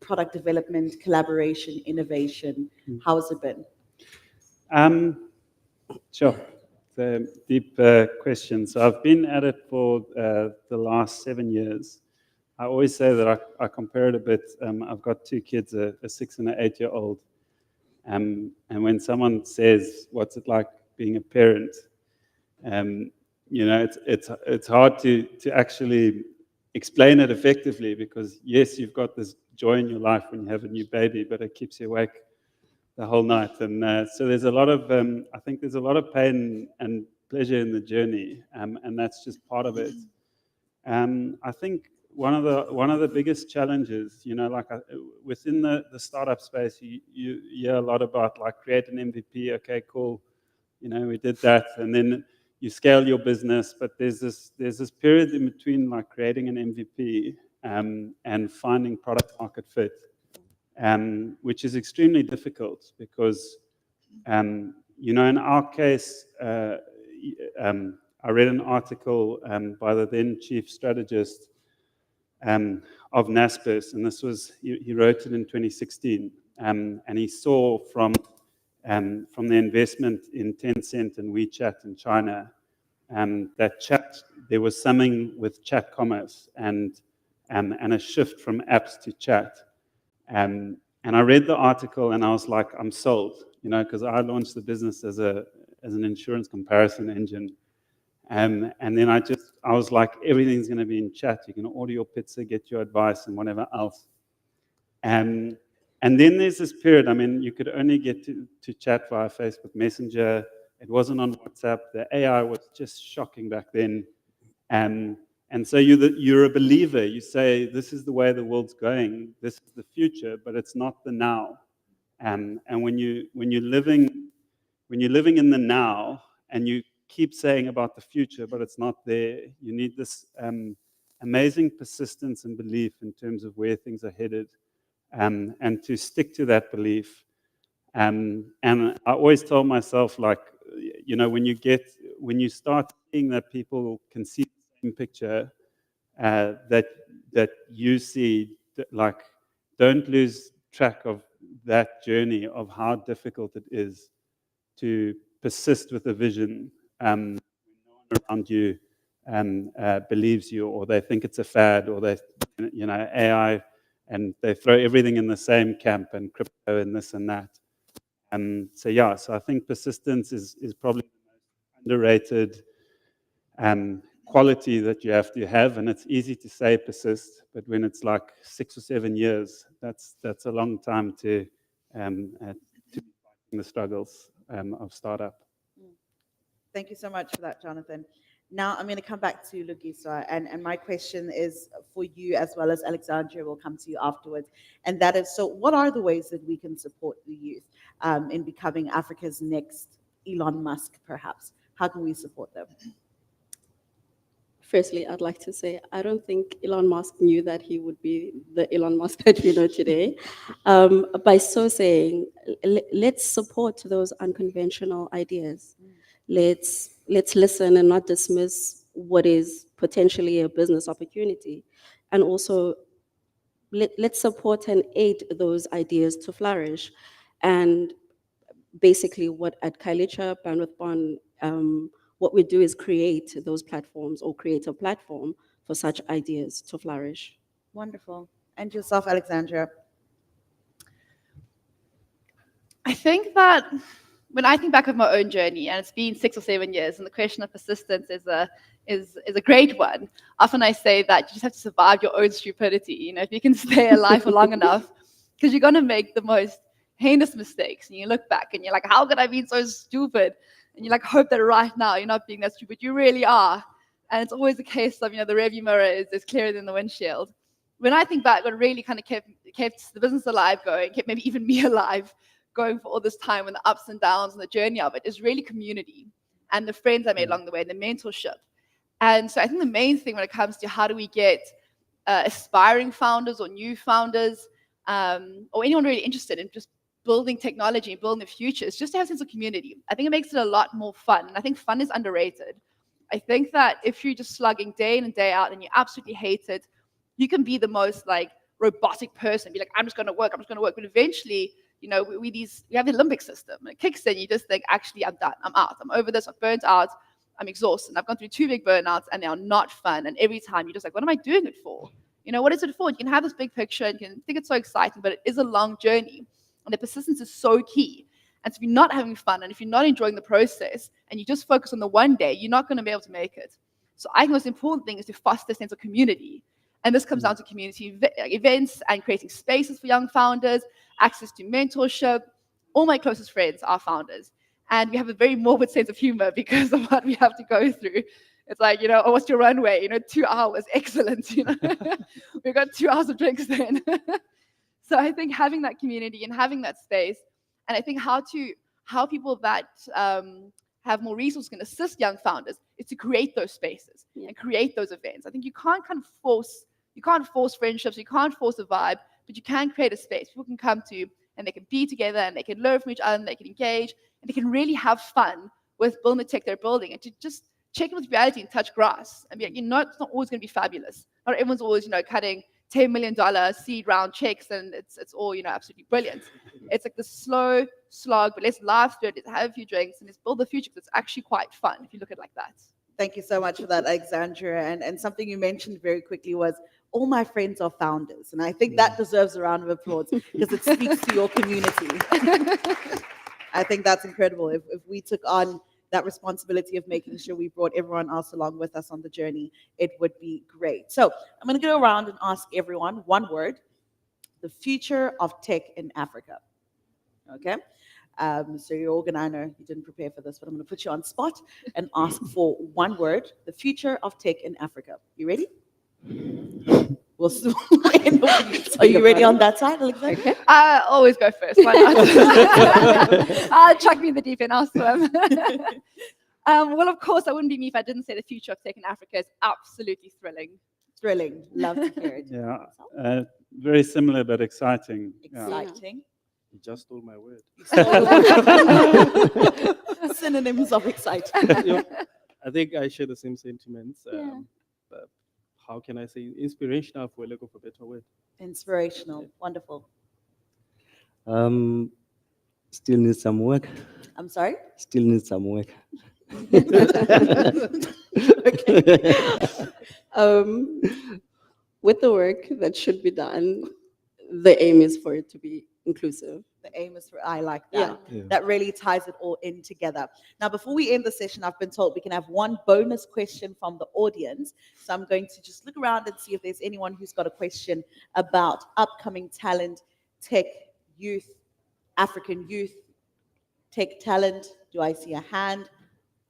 Product development, collaboration, innovation, how has it been? Sure. It's a deep question. So I've been at it for the last 7 years. I always say that I compare it a bit. I've got two kids, a 6 and an 8-year-old. And when someone says, what's it like being a parent? It's hard to actually explain it effectively, because yes, you've got this joy in your life when you have a new baby, but it keeps you awake the whole night. And so there's a lot of, I think there's a lot of pain and pleasure in the journey, and that's just part of it. I think one of the biggest challenges, within the startup space, you hear a lot about like create an MVP. Okay, cool. We did that, and then you scale your business. But there's this period in between, like creating an MVP and finding product market fit, which is extremely difficult because, in our case, I read an article by the then chief strategist of Naspers, and this was, he wrote it in 2016, and he saw from the investment in Tencent and WeChat in China, that chat, there was something with chat commerce and a shift from apps to chat. And I read the article and I was like, I'm sold, because I launched the business as an insurance comparison engine. And then I was like, everything's going to be in chat. You can order your pizza, get your advice, and whatever else. And then there's this period, you could only get to chat via Facebook Messenger. It wasn't on WhatsApp. The AI was just shocking back then. And so you're a believer. You say, this is the way the world's going. This is the future, but it's not the now. And when you're living in the now and you keep saying about the future, but it's not there, you need this amazing persistence and belief in terms of where things are headed, and to stick to that belief. And I always tell myself, like, when you start seeing that people can see the same picture that you see, like, don't lose track of that journey of how difficult it is to persist with a vision when no one around you believes you, or they think it's a fad, or they, AI, and they throw everything in the same camp, and crypto and this and that. So I think persistence is probably the most underrated quality that you have to have, and it's easy to say persist, but when it's like 6 or 7 years, that's a long time to be fighting the struggles of startup. Thank you so much for that, Jonathan. Now I'm going to come back to Lugisa, and my question is for you as well as Alexandria. Will come to you afterwards, and that is, so what are the ways that we can support the youth in becoming Africa's next Elon Musk, perhaps? How can we support them? Firstly, I'd like to say I don't think Elon Musk knew that he would be the Elon Musk that we know today. By so saying, let's support those unconventional ideas. Let's listen and not dismiss what is potentially a business opportunity, and also let's support and aid those ideas to flourish. And basically, what at Kailicha Bandwidth Bond, what we do is create those platforms, or create a platform for such ideas to flourish. Wonderful. And yourself, Alexandria? I think that when I think back of my own journey, and it's been 6 or 7 years, and the question of persistence is a great one. Often I say that you just have to survive your own stupidity. You know, if you can stay alive for long enough, because you're gonna make the most heinous mistakes, and you look back and you're like, how could I be so stupid? And you like hope that right now you're not being that stupid. You really are. And it's always a case of, the rearview mirror is clearer than the windshield. When I think back, what really kind of kept the business alive going, kept maybe even me alive going for all this time, and the ups and downs and the journey of it, is really community and the friends I made along the way and the mentorship. And so I think the main thing when it comes to how do we get aspiring founders or new founders, or anyone really interested in just building technology and building the future, is just to have a sense of community. I think it makes it a lot more fun. And I think fun is underrated. I think that if you're just slugging day in and day out and you absolutely hate it, you can be the most like robotic person, be like, I'm just going to work. But eventually, we have the Olympic system. And it kicks in, you just think, actually, I'm done. I'm out. I'm over this. I'm burnt out. I'm exhausted. I've gone through 2 big burnouts and they are not fun. And every time you're just like, what am I doing it for? What is it for? You can have this big picture and you can think it's so exciting, but it is a long journey. And the persistence is so key. And so if you're not having fun and if you're not enjoying the process and you just focus on the one day, you're not going to be able to make it. So I think the most important thing is to foster a sense of community. And this comes down to community events and creating spaces for young founders, access to mentorship. All my closest friends are founders. And we have a very morbid sense of humor because of what we have to go through. It's like, oh, what's your runway? 2 hours, excellent. We've got 2 hours of drinks then. So I think having that community and having that space, and I think how people that have more resources can assist young founders is to create those spaces and create those events. I think you can't force friendships, you can't force a vibe, but you can create a space people can come to and they can be together and they can learn from each other and they can engage and they can really have fun with building the tech they're building, and to just check in with reality and touch grass and be like, it's not always going to be fabulous. Not everyone's always, cutting $10 million seed round checks and it's all, absolutely brilliant. It's like the slow slog, but let's laugh through it, let's have a few drinks, and let's build the future, because it's actually quite fun if you look at it like that. Thank you so much for that, Alexandra. And something you mentioned very quickly was, all my friends are founders. And I think that deserves a round of applause because it speaks to your community. I think that's incredible. If we took on that responsibility of making sure we brought everyone else along with us on the journey, it would be great. So I'm going to go around and ask everyone one word: the future of tech in Africa. Okay? So you're all gonna, I know you didn't prepare for this, but I'm gonna put you on spot and ask for one word: the future of tech in Africa. You ready? We'll Are you ready on that side, Alexander? Okay. I always go first. Why not? Chuck me in the deep end. I'll swim. Well, of course, that wouldn't be me if I didn't say the future of tech in Africa is absolutely thrilling. Thrilling. Love to hear it. Yeah, very similar but exciting. Exciting. You just stole my word. Synonyms of exciting. I think I share the same sentiments. But how can I say inspirational, for lack of a better word? Inspirational. Wonderful. Still needs some work. I'm sorry? Still needs some work. With the work that should be done, the aim is for it to be inclusive. The aim is for, I like that. Yeah. That really ties it all in together. Now, before we end the session, I've been told we can have one bonus question from the audience. So I'm going to just look around and see if there's anyone who's got a question about upcoming talent, tech, youth, African youth, tech talent. Do I see a hand?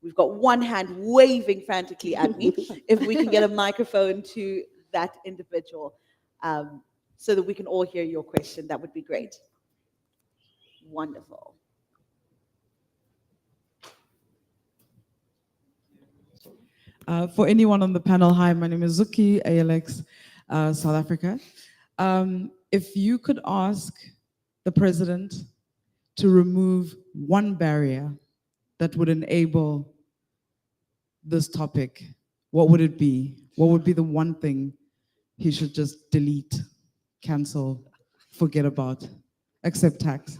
We've got one hand waving frantically at me. If we can get a microphone to that individual so that we can all hear your question, that would be great. Wonderful. For anyone on the panel, hi, my name is Zuki, ALX, South Africa. If you could ask the president to remove one barrier that would enable this topic, what would it be? What would be the one thing he should just delete, cancel, forget about, except tax?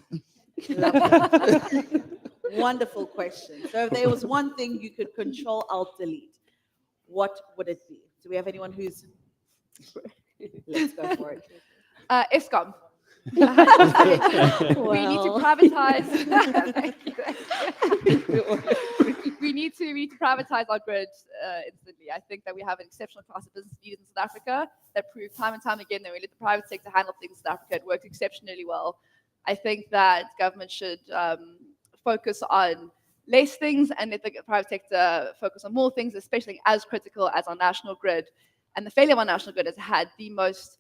Wonderful question. So if there was one thing you could control, alt, delete, what would it be? Do we have anyone who's... Let's go for it. ESCOM. We need to Well. privatize. Thank you, thank you. we need to privatize our grid instantly. I think that we have an exceptional class of business leaders in South Africa that prove time and time again that we let the private sector handle things in South Africa. It works exceptionally well. I think that government should focus on less things and let the private sector focus on more things, especially as critical as our national grid. And the failure of our national grid has had the most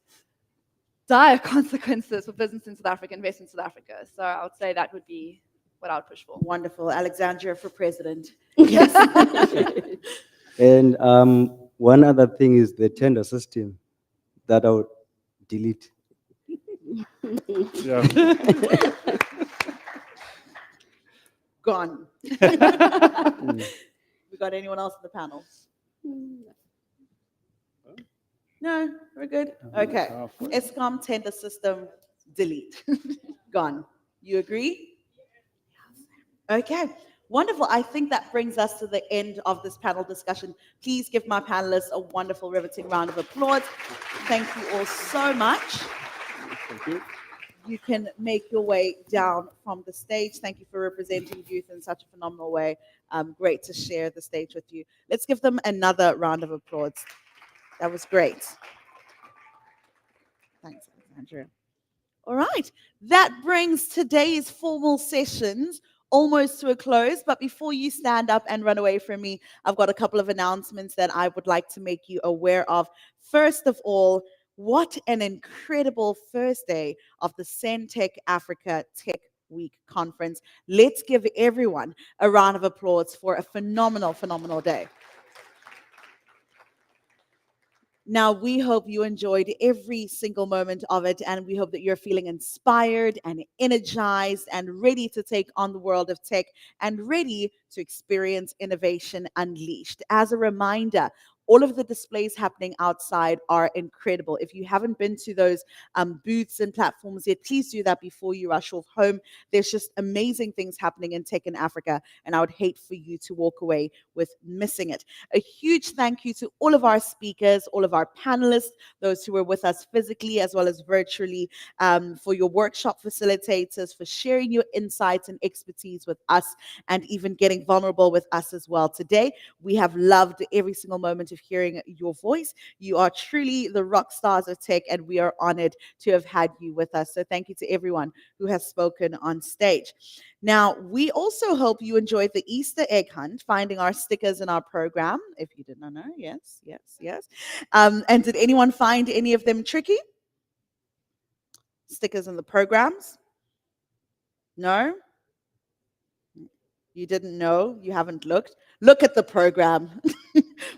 dire consequences for business in South Africa, investment in South Africa. So I would say that would be what I would push for. Wonderful. Alexandria for president. And one other thing is the tender system that I would delete. Yeah. Gone. We got anyone else in the panel? No, we're good. Okay. ESCOM tender system, delete. Gone. You agree? Okay. Wonderful. I think that brings us to the end of this panel discussion. Please give my panelists a wonderful, riveting round of applause. Thank you all so much. Thank you. You can make your way down from the stage. Thank you for representing youth in such a phenomenal way. Great to share the stage with you. Let's give them another round of applause. That was great. Thanks, Alexandria. All right. That brings today's formal sessions almost to a close. But before you stand up and run away from me, I've got a couple of announcements that I would like to make you aware of. First of all, what an incredible first day of the Centech Africa Tech Week conference. Let's give everyone a round of applause for a phenomenal, phenomenal day. Now, we hope you enjoyed every single moment of it, and we hope that you're feeling inspired and energized and ready to take on the world of tech and ready to experience innovation unleashed. As a reminder, all of the displays happening outside are incredible. If you haven't been to those booths and platforms yet, please do that before you rush off home. There's just amazing things happening in tech in Africa, and I would hate for you to walk away with missing it. A huge thank you to all of our speakers, all of our panelists, those who were with us physically as well as virtually, for your workshop facilitators, for sharing your insights and expertise with us, and even getting vulnerable with us as well today. We have loved every single moment of hearing your voice. You are truly the rock stars of tech, and we are honored to have had you with us. So thank you to everyone who has spoken on stage. Now, we also hope you enjoyed the Easter egg hunt, finding our stickers in our program. If you did not know, yes, yes, yes. And did anyone find any of them tricky? Stickers in the programs? No? You didn't know? You haven't looked? Look at the program.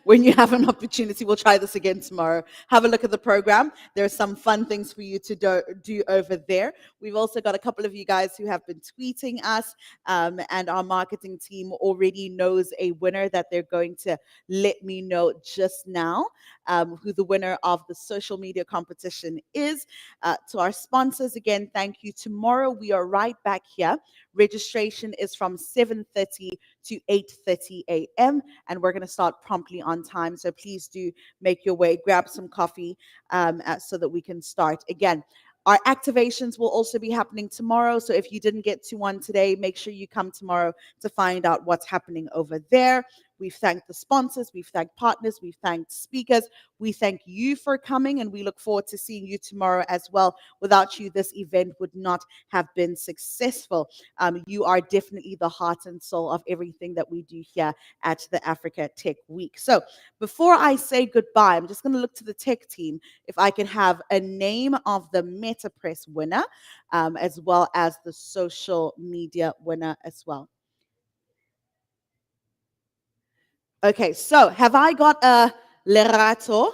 When you have an opportunity, we'll try this again tomorrow. Have a look at the program. There are some fun things for you to do over there. We've also got a couple of you guys who have been tweeting us, and our marketing team already knows a winner that they're going to let me know just now, who the winner of the social media competition is. To our sponsors, again, thank you. Tomorrow we are right back here. Registration is from 7:30 to 8:30 a.m. and we're going to start promptly on time. So please do make your way, grab some coffee so that we can start. Again, our activations will also be happening tomorrow. So if you didn't get to one today, make sure you come tomorrow to find out what's happening over there. We've thanked the sponsors, we've thanked partners, we've thanked speakers. We thank you for coming, and we look forward to seeing you tomorrow as well. Without you, this event would not have been successful. You are definitely the heart and soul of everything that we do here at the Africa Tech Week. So before I say goodbye, I'm just going to look to the tech team if I can have a name of the Meta Press winner, as well as the social media winner as well. Okay, so have I got a Lerato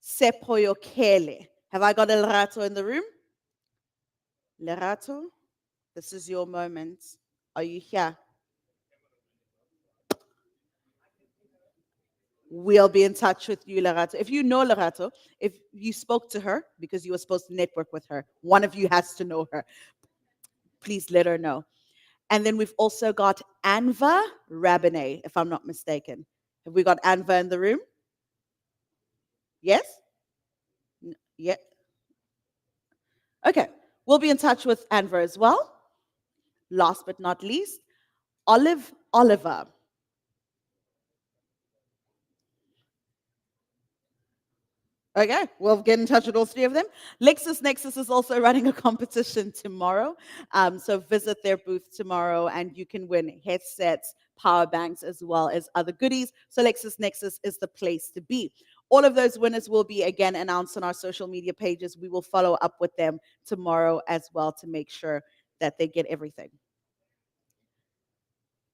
Sepoyokele? Have I got a Lerato in the room? Lerato, this is your moment. Are you here? We'll be in touch with you, Lerato. If you know Lerato, if you spoke to her because you were supposed to network with her, one of you has to know her. Please let her know. And then we've also got Anva Rabinet, if I'm not mistaken. Have we got Anva in the room? Yes? Yeah. Okay, we'll be in touch with Anver as well. Last but not least, Oliver. Okay, we'll get in touch with all three of them. LexisNexis is also running a competition tomorrow. So visit their booth tomorrow and you can win headsets, power banks, as well as other goodies. So LexisNexis is the place to be. All of those winners will be again announced on our social media pages. We will follow up with them tomorrow as well to make sure that they get everything.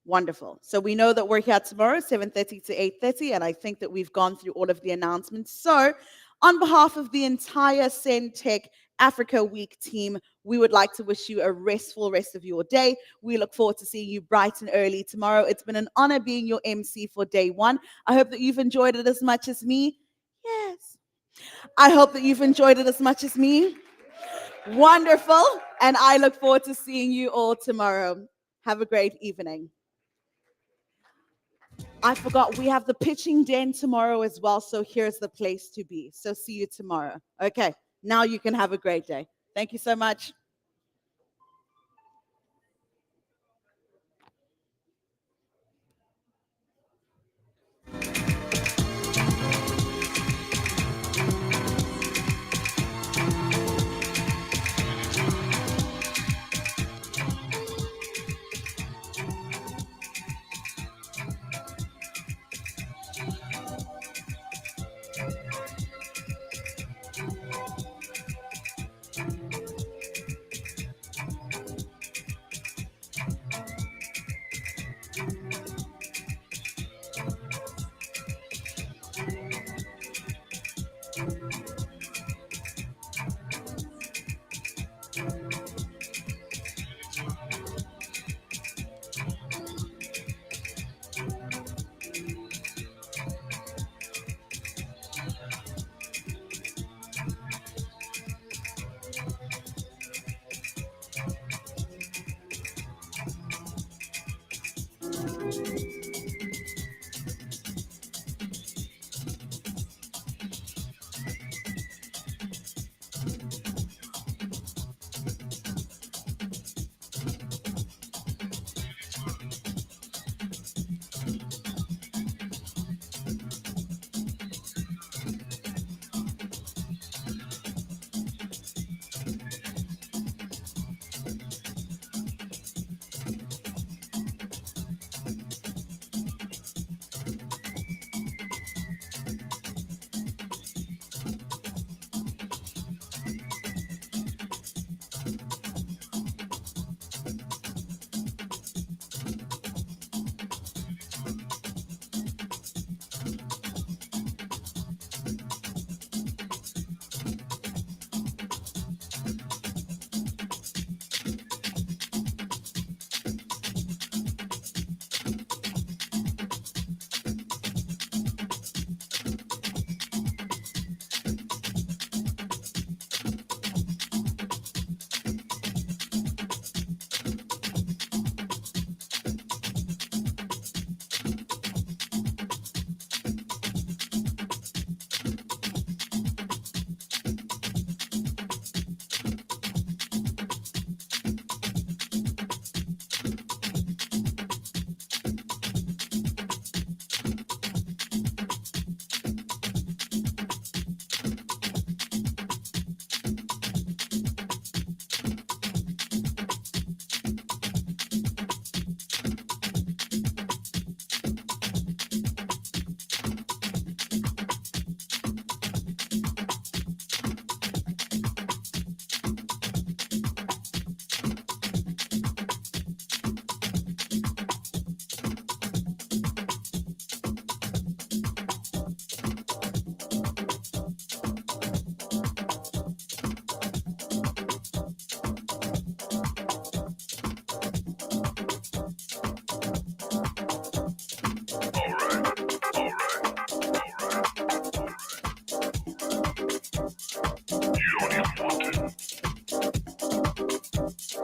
Wonderful. So we know that we're here tomorrow, 7:30 to 8:30, and I think that we've gone through all of the announcements. So on behalf of the entire Tech Africa Week team, we would like to wish you a restful rest of your day. We look forward to seeing you bright and early tomorrow. It's been an honor being your MC for day one. I hope that you've enjoyed it as much as me. Yes. I hope that you've enjoyed it as much as me. Wonderful. And I look forward to seeing you all tomorrow. Have a great evening. I forgot, we have the pitching den tomorrow as well, so here's the place to be. So see you tomorrow. Okay, now you can have a great day. Thank you so much.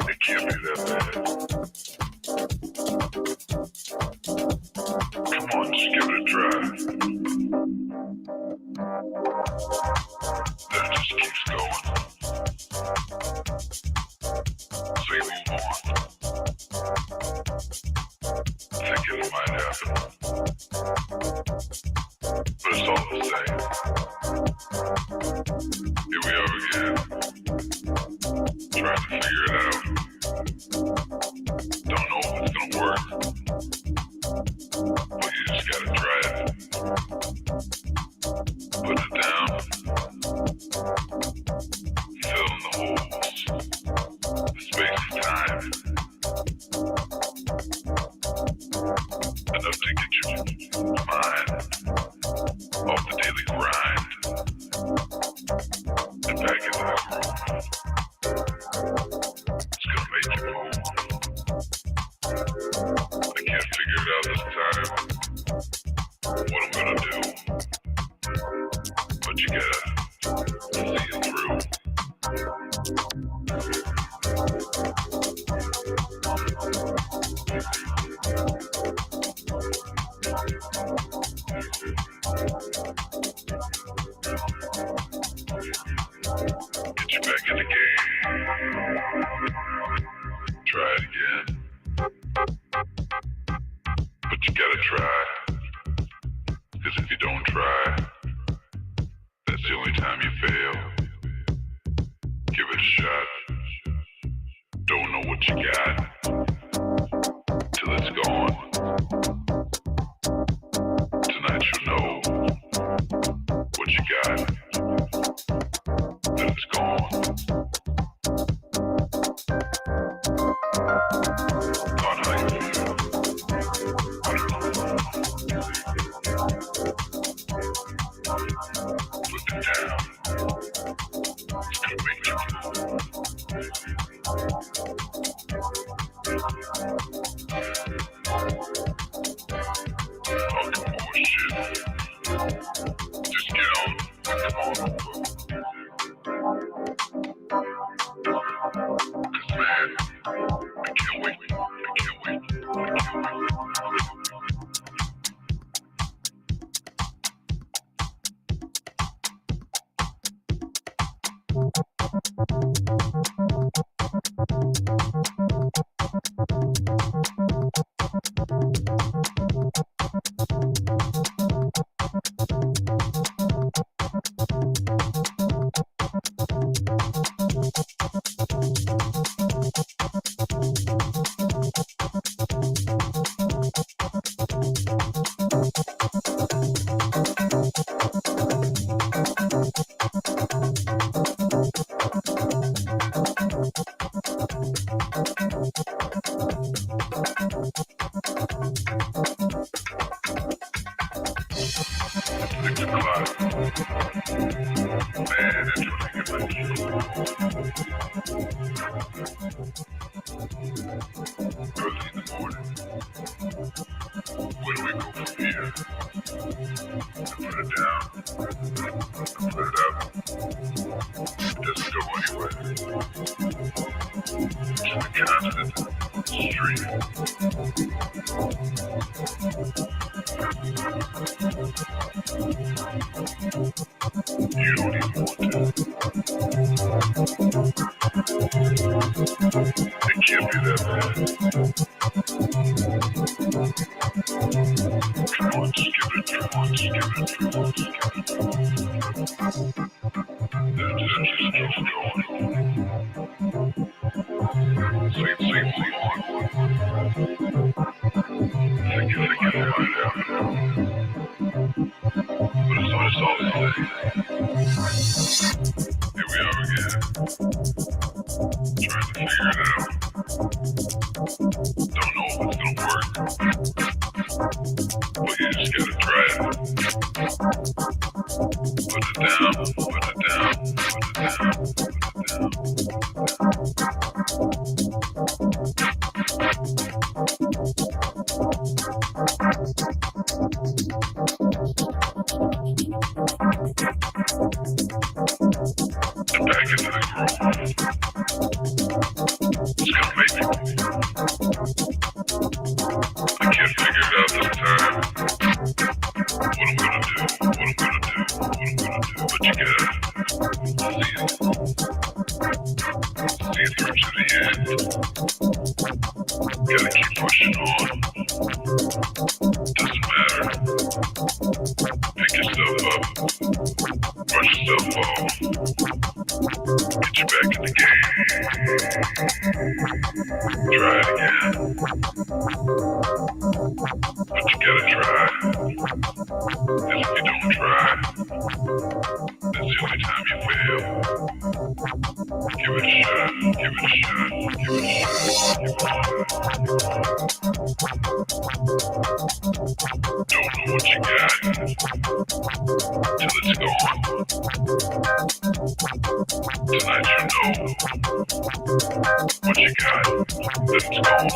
It can't be that bad. Come on, just give it a try. Then it just keeps going. Put it down. Fill in the holes. The space and time. Enough to get your mind off the daily grind and back into the groove. It's gonna make you move. I can't figure it out this time. What I'm gonna do. But you gotta see it through. Get you back in the game. Try it again. But you gotta try. Cause if you don't try, that's the only time you fail. Give it a shot. Don't know what you got till it's gone. Tonight you'll know what you got till it's gone. God, how you feel? I don't know. Put it down. It's gonna make you move. Talking more shit. Just get on and come on over. Cause man, I can't wait. I can't wait. I can't wait. Try it again. But you gotta try. Cause if you don't try, that's the only time you fail. Give it a shot, give it a shot, give it a shot, give it a shot. Don't know what you got till it's gone. Tonight you know what you got, then it's gone.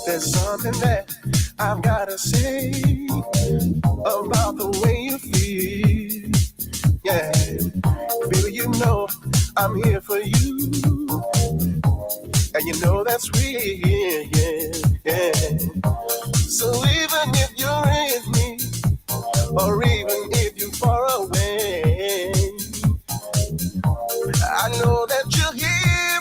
There's something that I've gotta say about the way you feel. Yeah, baby, you know I'm here for you, and you know that's real. Yeah, yeah. So even if you're with me, or even if you're far away, I know that you're here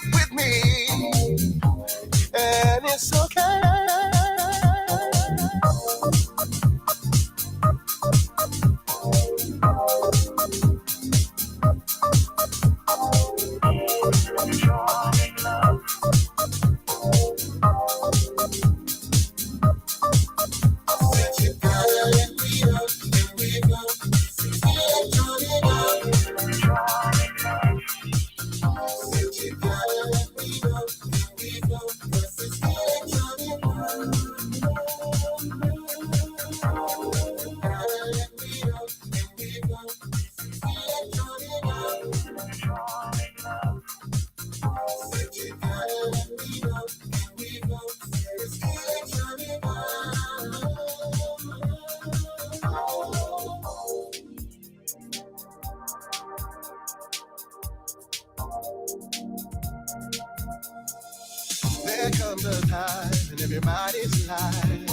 there comes a time in everybody's life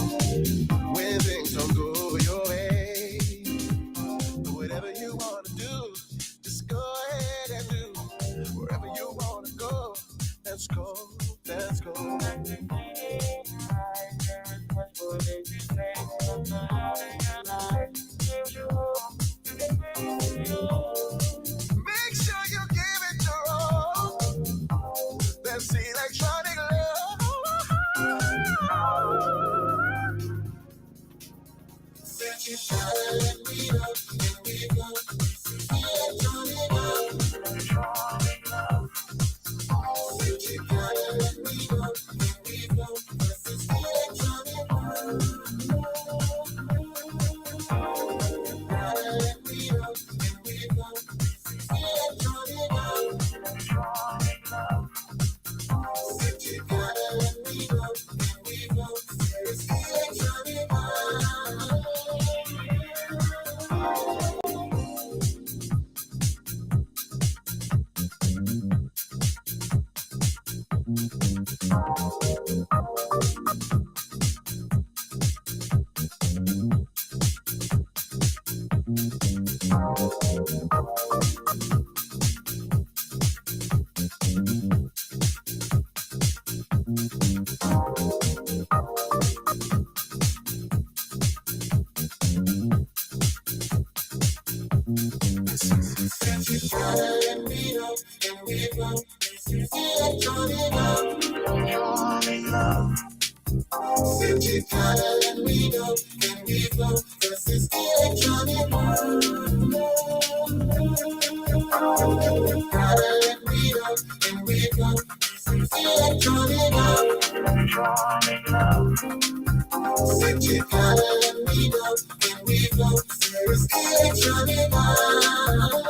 when things don't go your way. But whatever you want to do, just go ahead and do. Wherever you want to go, let's go, let's go. Make sure you give it your all. That's electronic love. Said you gotta let me know, let me go. Electronic love. Said you gotta let me know, let me go. This is electronic love. Gotta let me know, let me go. Electronic love. Said you gotta let me know, let me go. It's electronic love. Said you gotta let me know, let me go. This is electronic love. Said you gotta let me know, let me go. This is electronic love. Gotta let me know, let me go. This is electronic love. Said you gotta let me know, let me go. This is electronic love.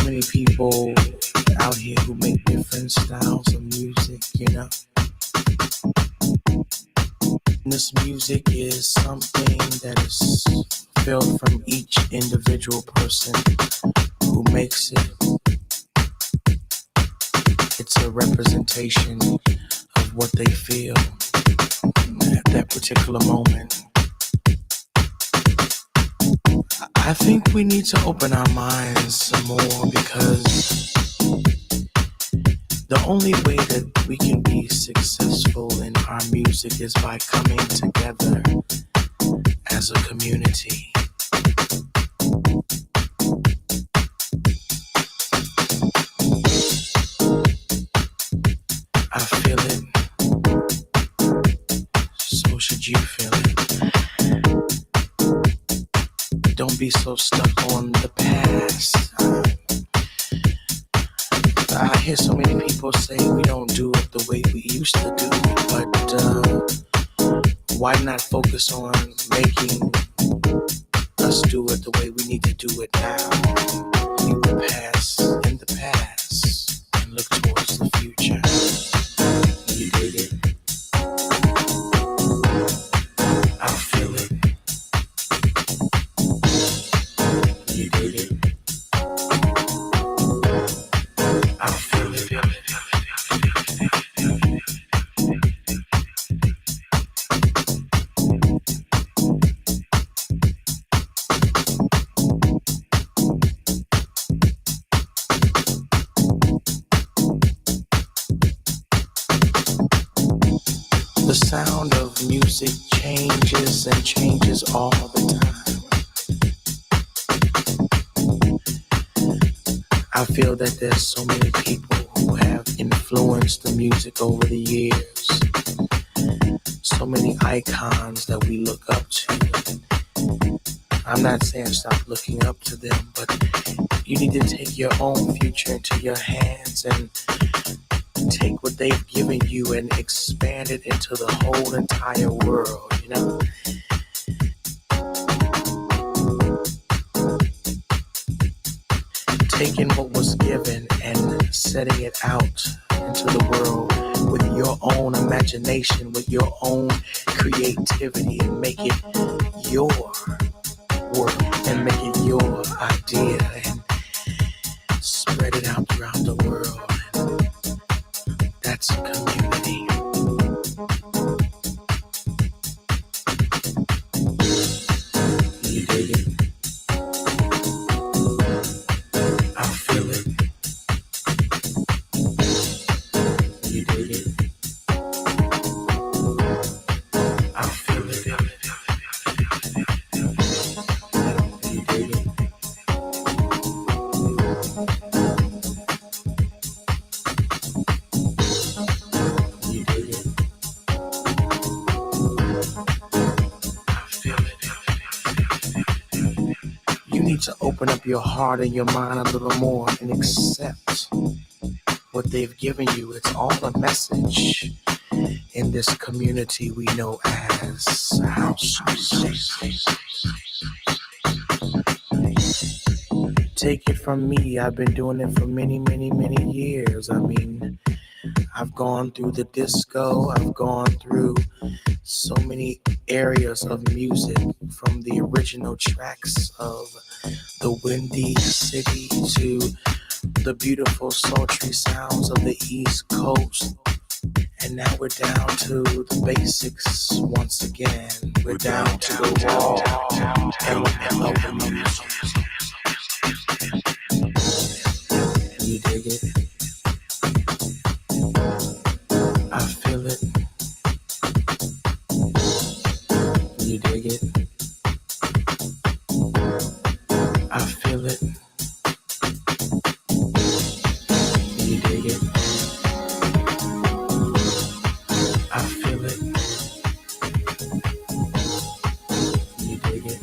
many people out here who make different styles of music, you know. This music is something that is felt from each individual person who makes it. It's a representation of what they feel at that particular moment. I think we need to open our minds some more, because the only way that we can be successful in our music is by coming together as a community. I feel it. So should you feel it. Don't be so stuck on the past. I hear so many people say we don't do it the way we used to do it, but why not focus on making us do it the way we need to do it now? Leave the past in the past and look towards the future. You dig it? I feel it. You dig it? I feel it. The sound of music changes and changes all the time. I feel that there's so many people who have influenced the music over the years. So many icons that we look up to. I'm not saying stop looking up to them, but you need to take your own future into your hands and take what they've given you and expand it into the whole entire world, you know? Taking what was given and setting it out into the world with your own imagination, with your own creativity, and make it your work and make it your idea and spread it out throughout the world. That's a community. You dig it? I feel it. You dig it? I feel it. You dig it? You need to open up your heart and your mind a little more and accept what they've given you. It's all a message in this community we know as house music. Take it from me, I've been doing it for many, many, many years. I mean, I've gone through the disco, I've gone through so many areas of music, from the original tracks of the Windy City to the beautiful sultry sounds of the East Coast. And now we're down to the basics once again. We're down to the raw element of the music. You dig it? I feel it. You dig it? I feel it. You dig it? I feel it. You dig it?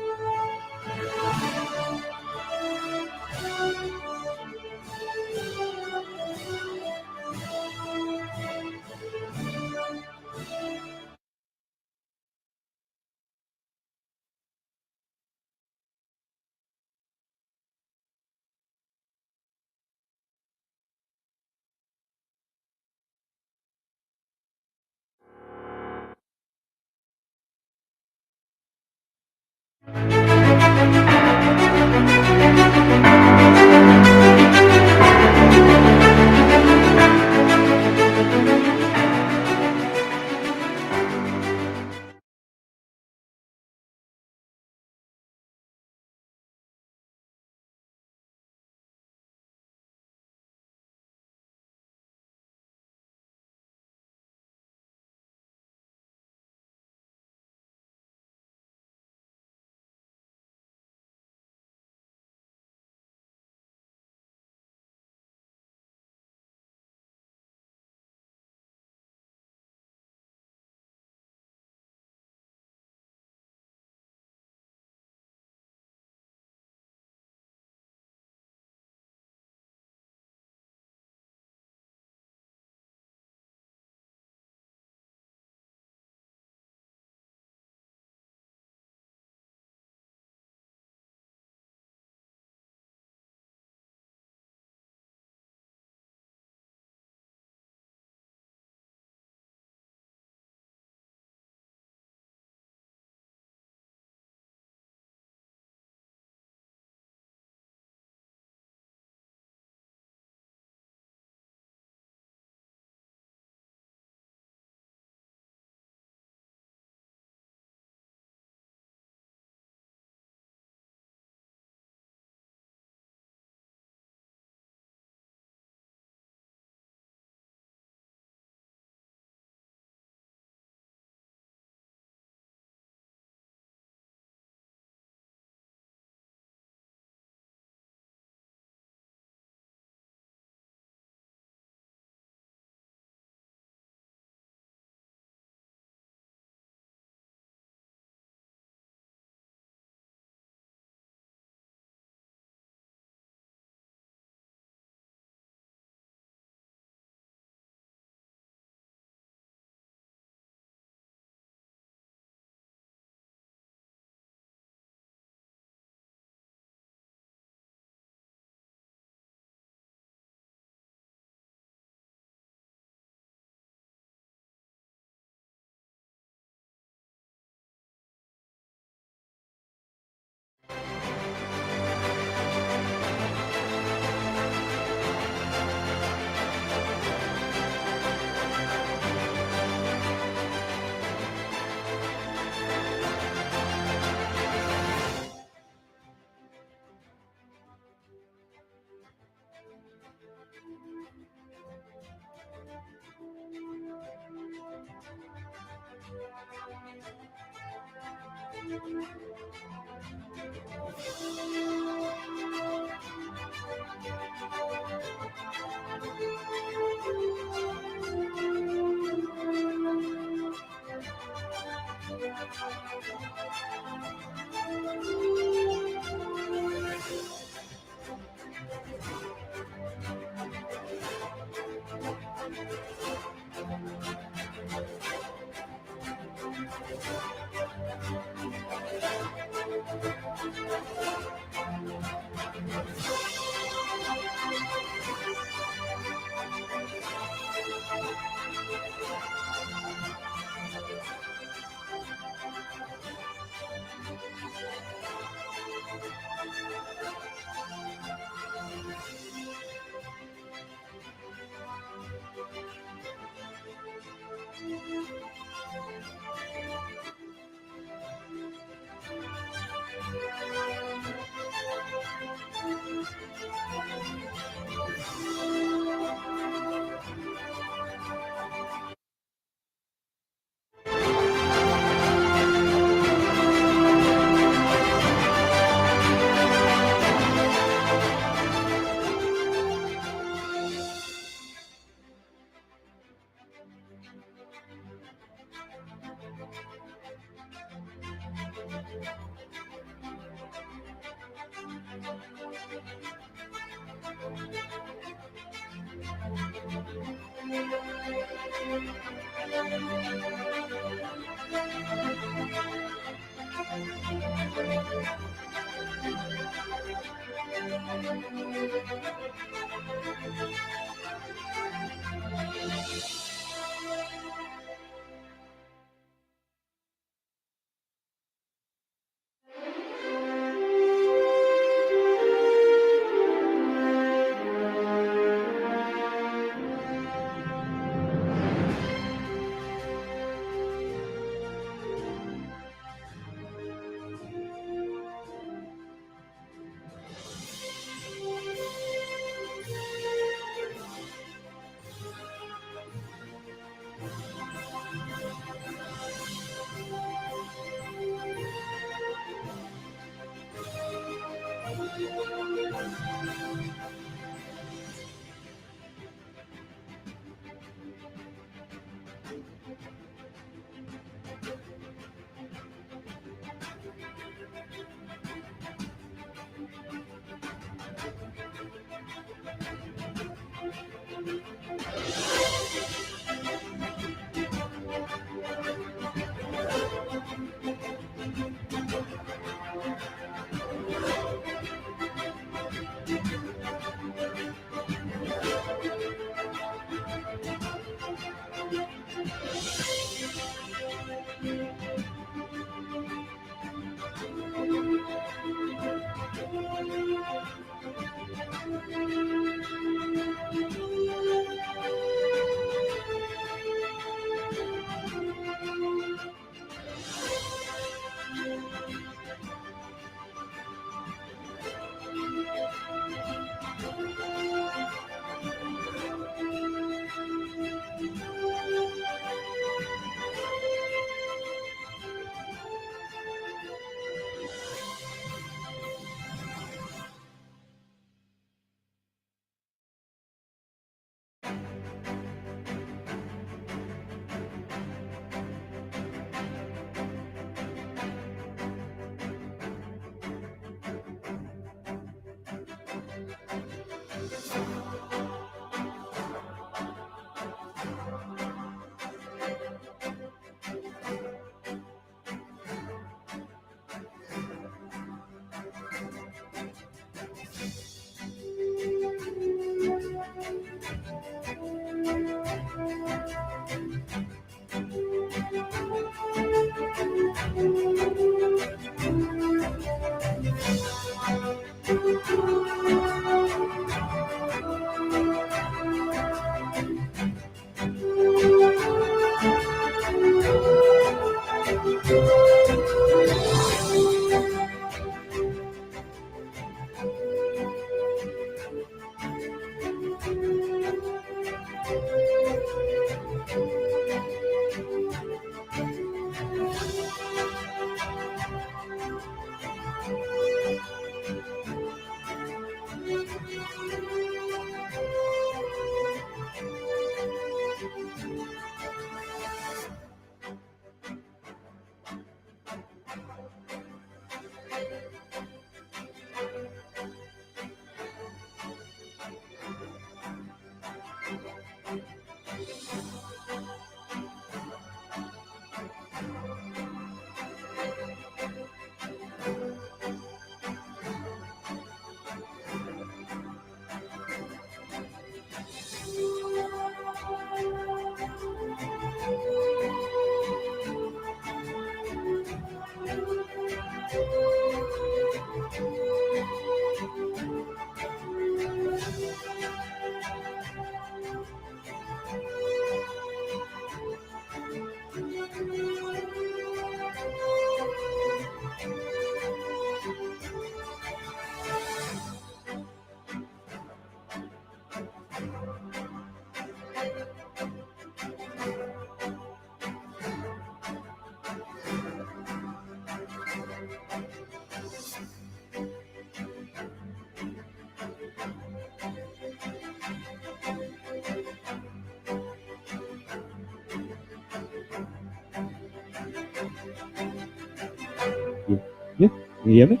You hear me?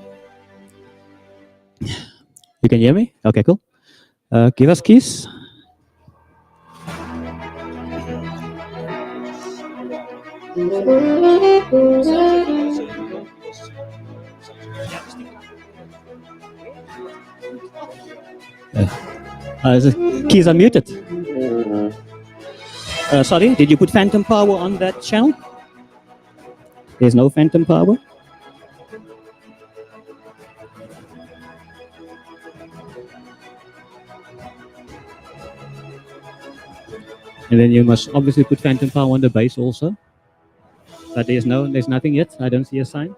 You can hear me? Okay, cool. Give us keys. The keys are muted. Sorry, did you put phantom power on that channel? There's no phantom power. And then you must obviously put phantom power on the base also. But there's nothing yet. I don't see a sign.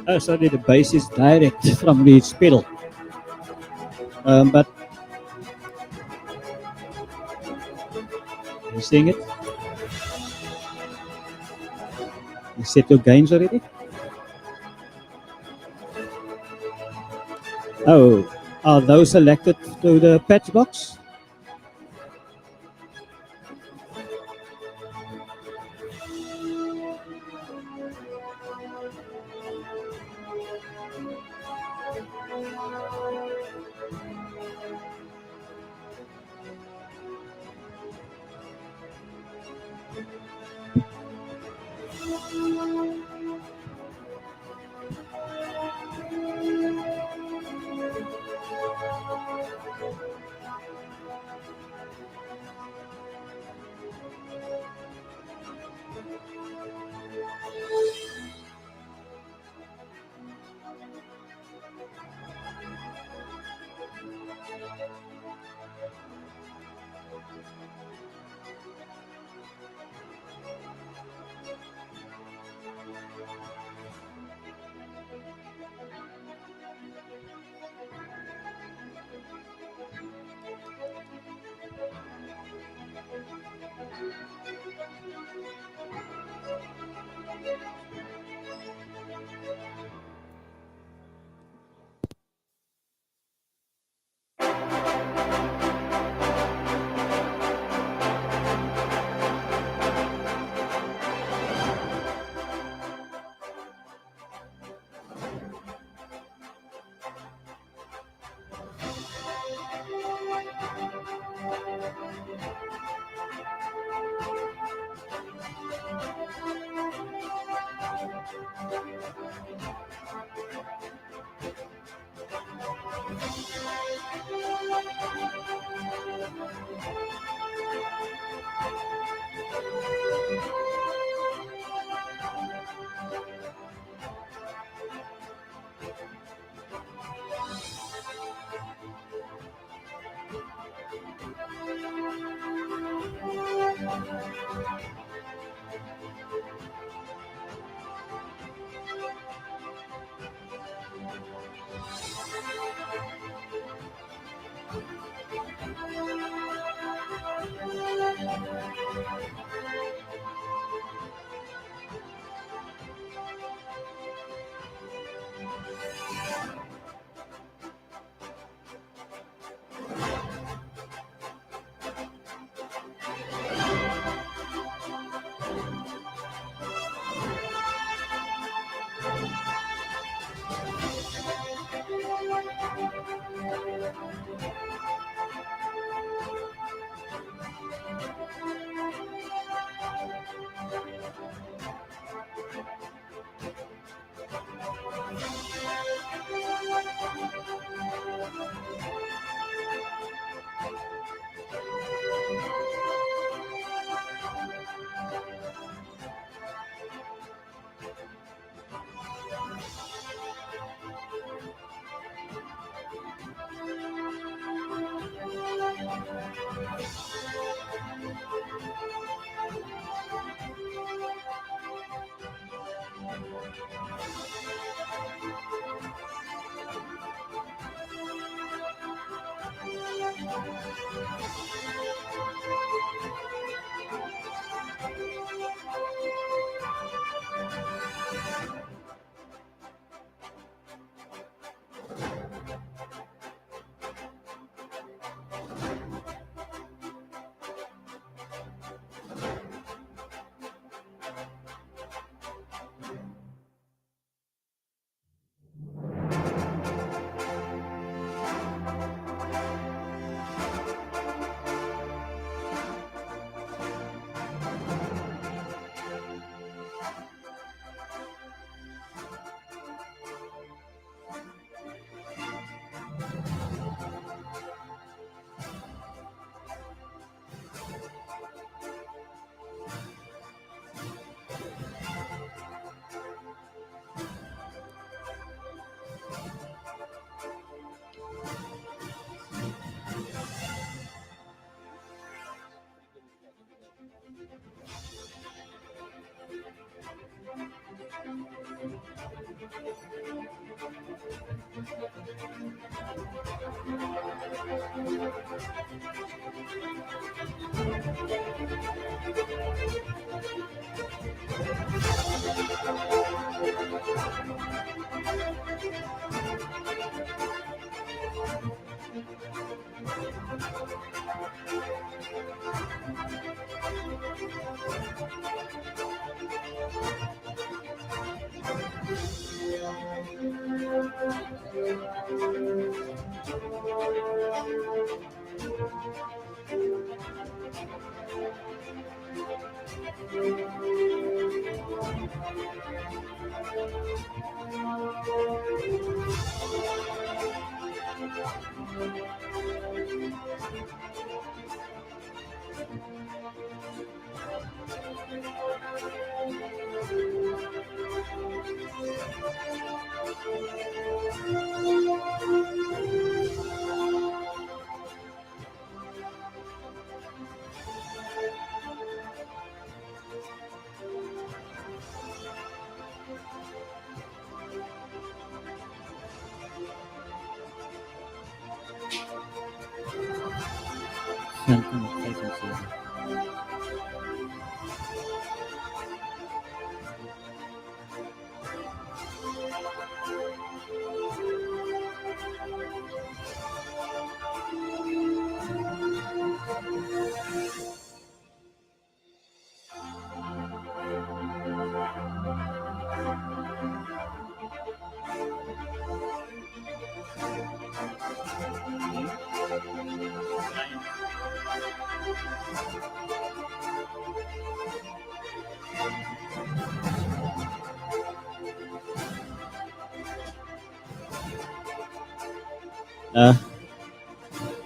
Oh, sorry, the base is direct from the pedal. But you seeing it? You set your gains already? Oh, are those selected to the patch box?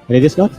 Ready, Scott?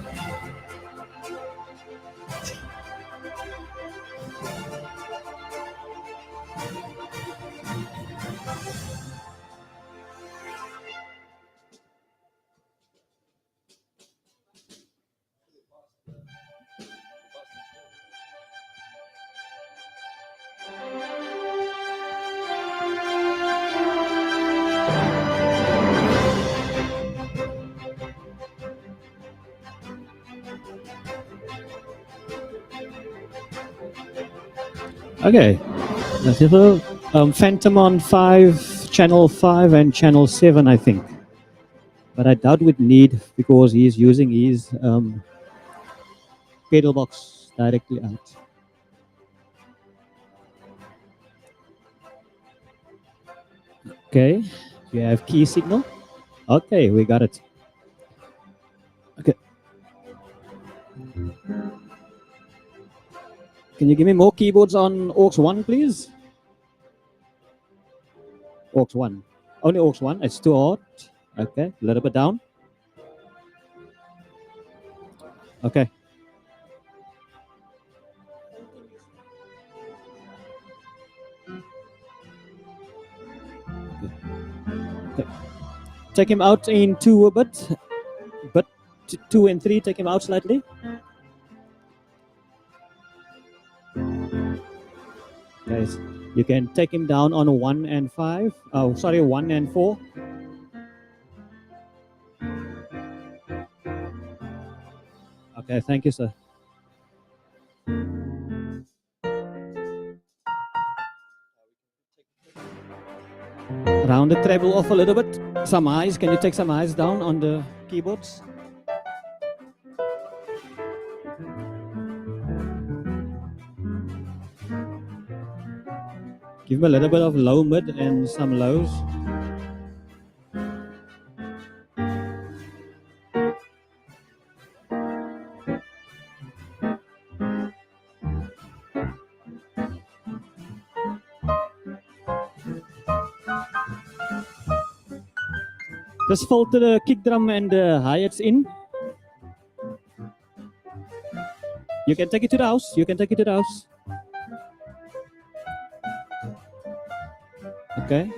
Okay. That's it. Phantom on 5, channel 5 and channel 7, I think. But I doubt we'd need because he's using his pedal box directly out. Okay. You have key signal? Okay, we got it. Okay. Can you give me more keyboards on aux 1, please? Aux 1. Only aux 1. It's too hard. Okay, a little bit down. Okay. Okay. Take him out in 2 a bit, but 2 and 3, take him out slightly. Guys, You can take him down on 1 and 5. Oh, sorry, 1 and 4. Okay, thank you, sir. Round the treble off a little bit. Some eyes. Can you take some eyes down on the keyboards? Give him a little bit of low mid and some lows. Just filter the kick drum and the hi-hats in. You can take it to the house. You can take it to the house. Okay.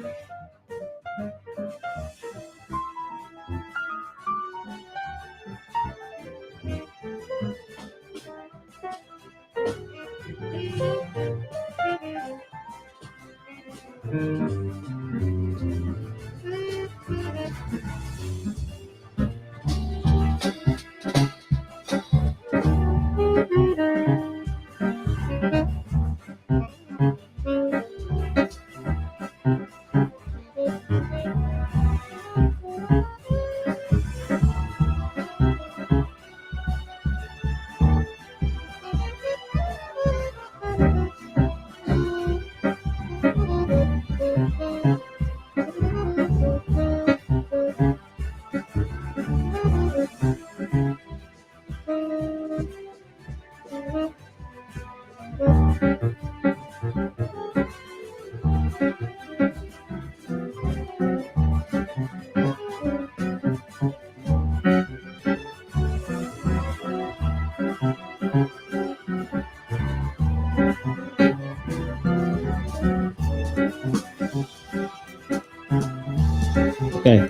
Okay.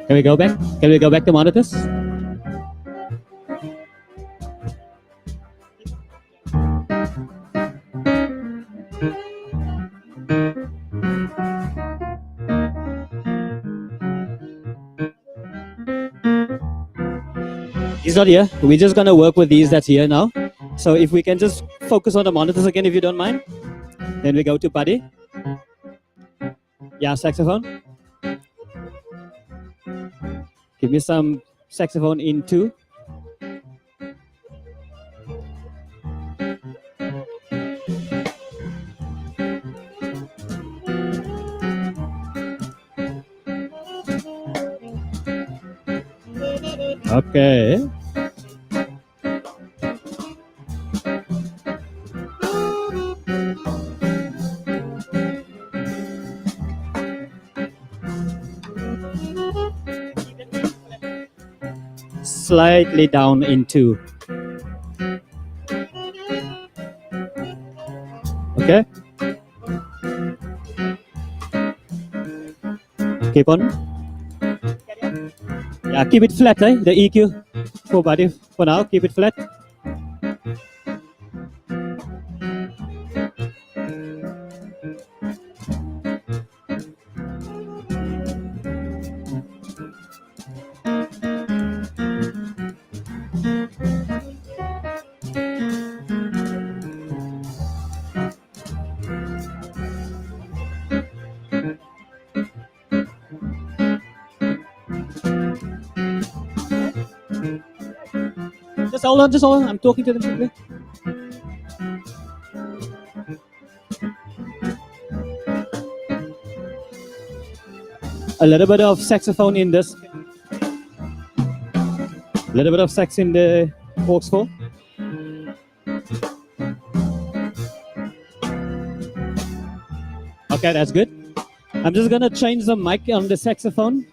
Can we go back? Can we go back to monitors? He's not here. We're just gonna work with these that's here now. So if we can just focus on the monitors again, if you don't mind. Then we go to Buddy. Yeah, saxophone. Give me some saxophone in too. Okay. Slightly down into. Okay. Keep on. Yeah, keep it flat, eh? The EQ for Buddy for now. Keep it flat. Just hold on, just hold on. I'm talking to them quickly. A little bit of saxophone in this. A little bit of sax in the aux 4. Okay, that's good. I'm just gonna change the mic on the saxophone.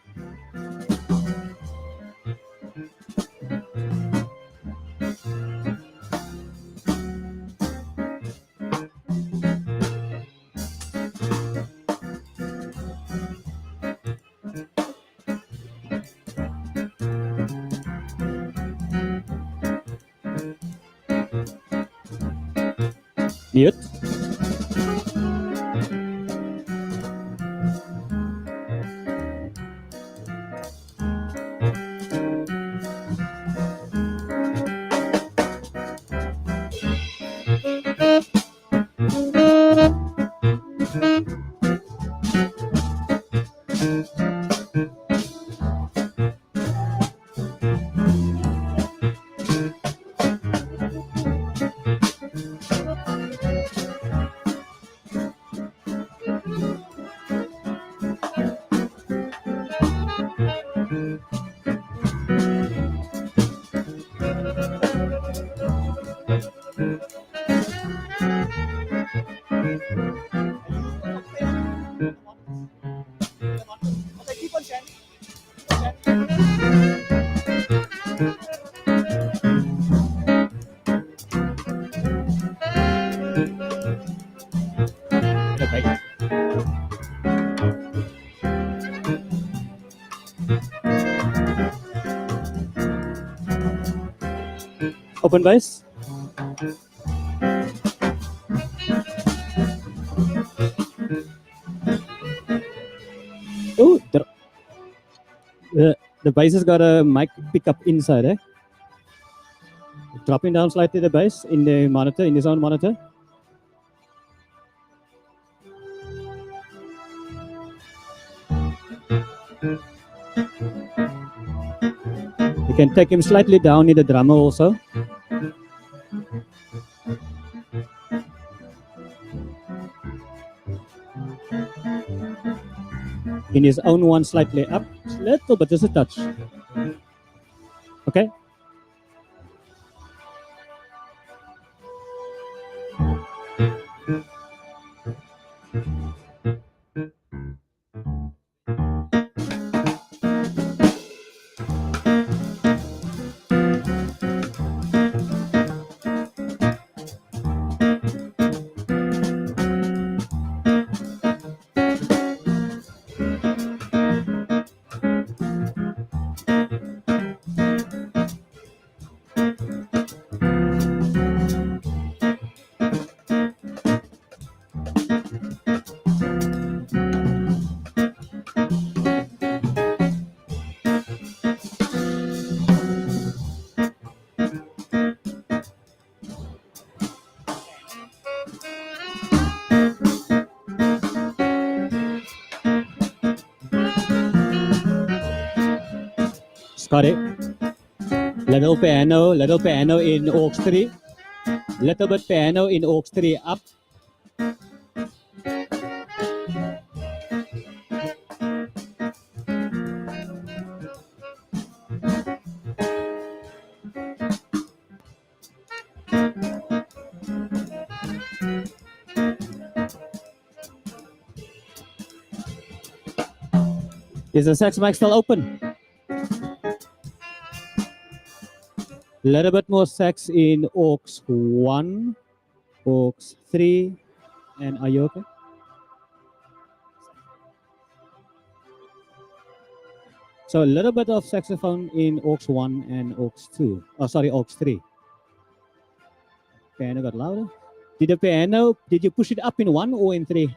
Mute. Okay. Open base. Oh, the base has got a mic pickup inside, eh? Dropping down slightly the base in the monitor, in the sound monitor. You can take him slightly down in the drummer also. In his own one slightly up, little but just a touch. Okay. Scotty. Little piano in aux 3. Little bit piano in aux 3 up. Is the sax mic still open? Little bit more sax in aux 1, aux 3, and are you okay? So a little bit of saxophone in aux 1 and aux 2. Oh, sorry, aux 3. Piano got louder. Did you push it up in 1 or in 3?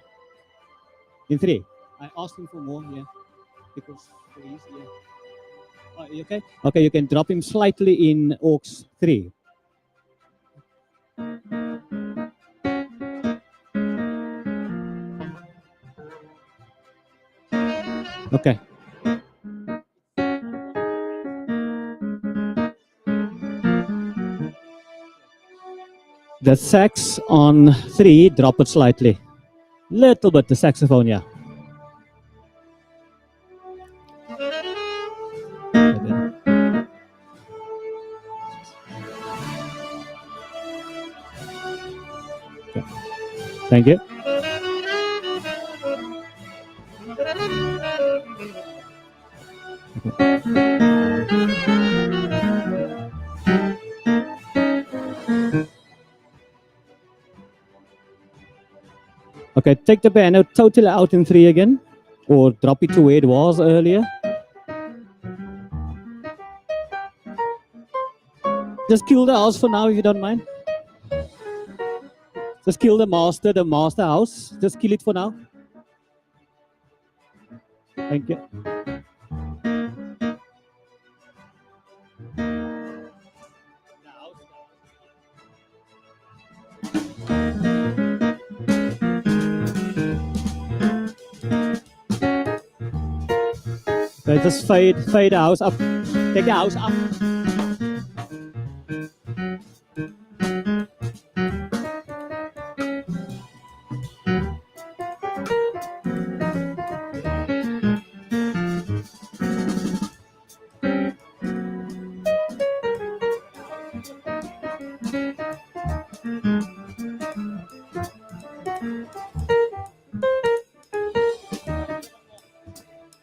In 3. I asked him for more, yeah. Because he's, yeah. Oh, you okay? Okay, you can drop him slightly in aux 3. Okay. The sax on 3, drop it slightly. Little bit, the saxophone, yeah. Okay. Thank you. Okay, take the piano totally out in 3 again, or drop it to where it was earlier. Just kill the house for now if you don't mind. Just kill the master house. Just kill it for now. Thank you. Okay, just fade the house up. Take the house up.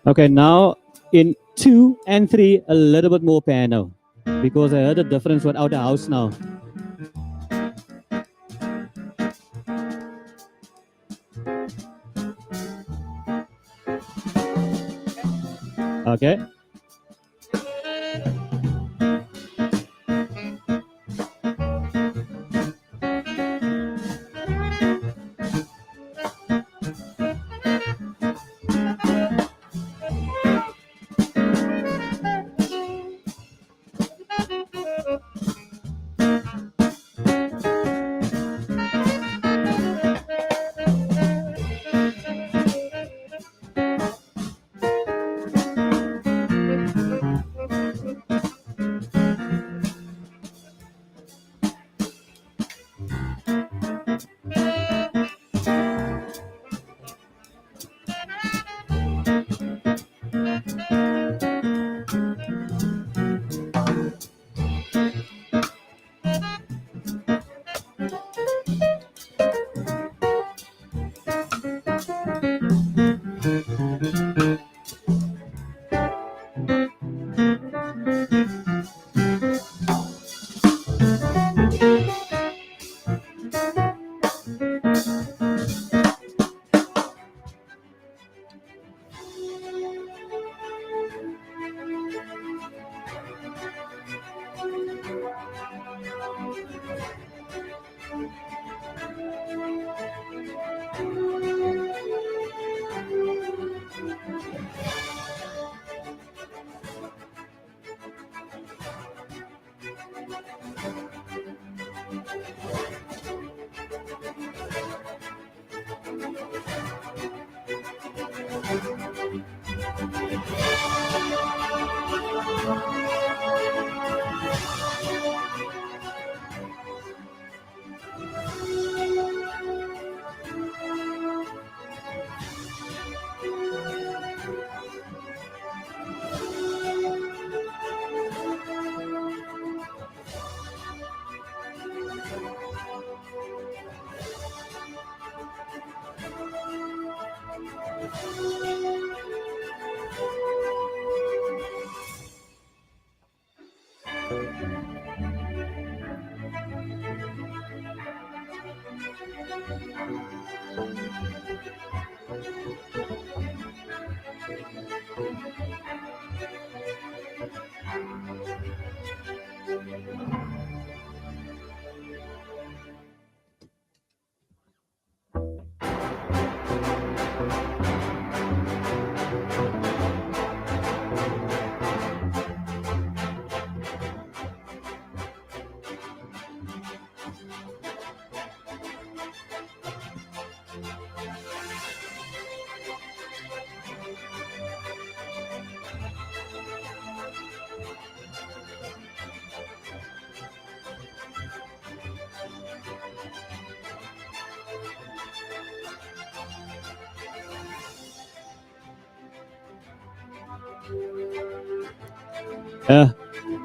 Okay, now in 2 and 3, a little bit more piano because I heard a difference without the house now. Okay.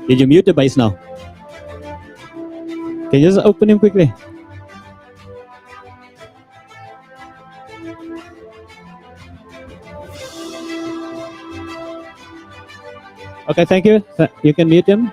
Did you mute the bass now? Can you just open him quickly? Okay, thank you. You can mute him.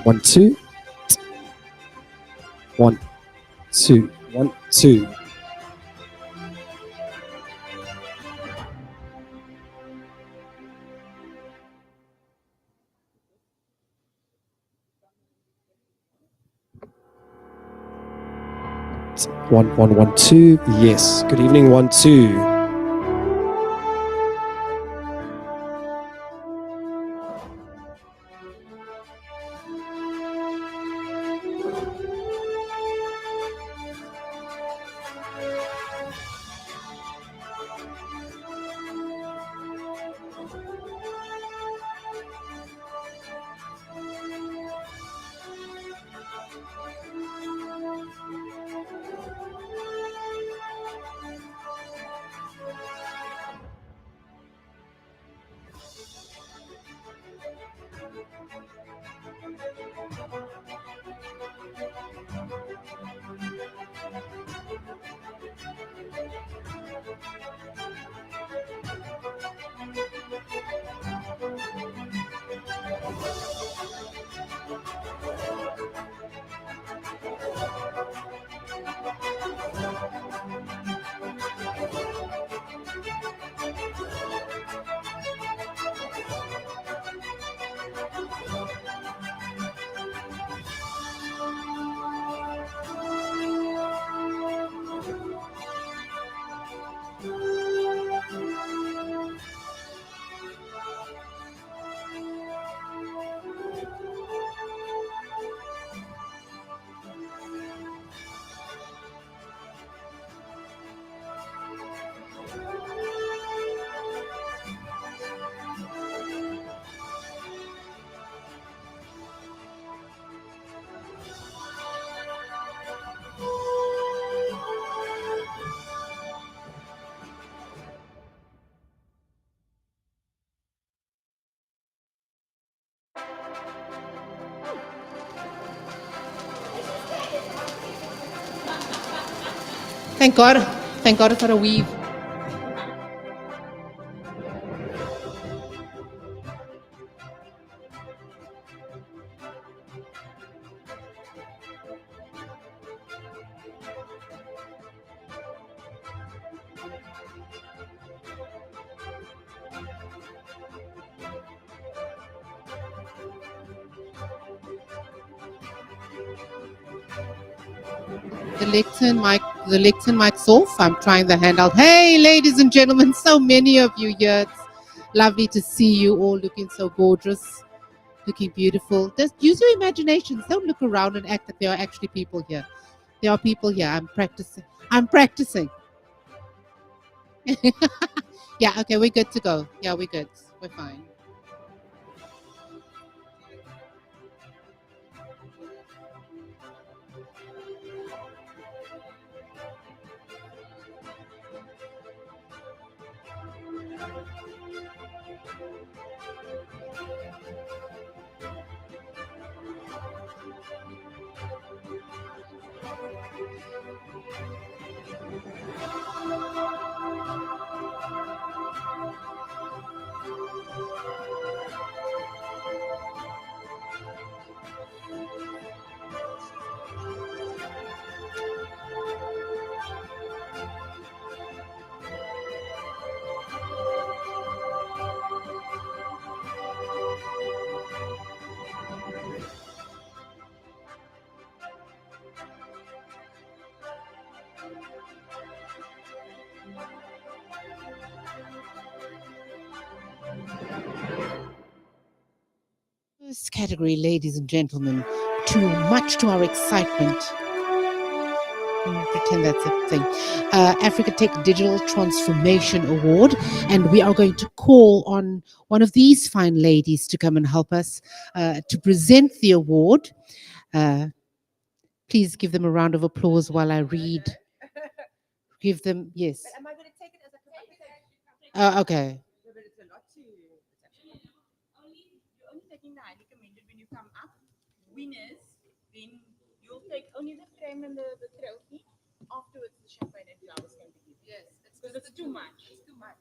One, two. 1, 2, 1, 2. One, two. Yes. Good evening. 1, 2. Thank God. Thank God for a weave. the lectern mic's off. I'm trying the handheld. Hey, ladies and gentlemen, so many of you here. It's lovely to see you all looking so gorgeous, looking beautiful. Just use your imaginations. Don't look around and act like there are actually people here. There are people here. I'm practicing. I'm practicing. Yeah, okay, we're good to go. Yeah, we're good. We're fine. First category, ladies and gentlemen, too much to our excitement. Pretend that's a thing. Africa Tech Digital Transformation Award, and we are going to call on one of these fine ladies to come and help us to present the award. Please give them a round of applause while I read. Give them, yes. But am I going to take it as a Okay. No, but it's a lot to. It's actually you're only taking the highly commended when you come up. Winners, then you'll take only the frame and the trophy. Afterwards, the champagne and flowers can be given. Yes, because it's too much. It's too much.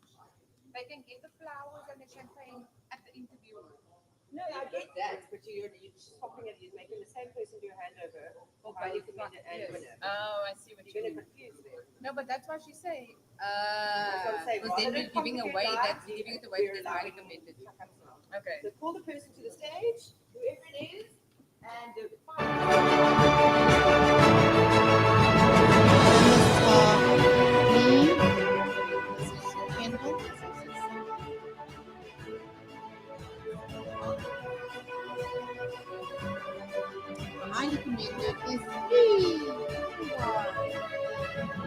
They can get the flowers and the champagne at the interview. No, I get that, but you're swapping it. You're making the same person do a handover for highly commended and winner. Oh, I see what you're going to confuse them. No, but that's why she say. Because then we're giving away that, giving it away to the highly commended. Okay. So call the person to the stage, whoever it is, and Highly commended is me.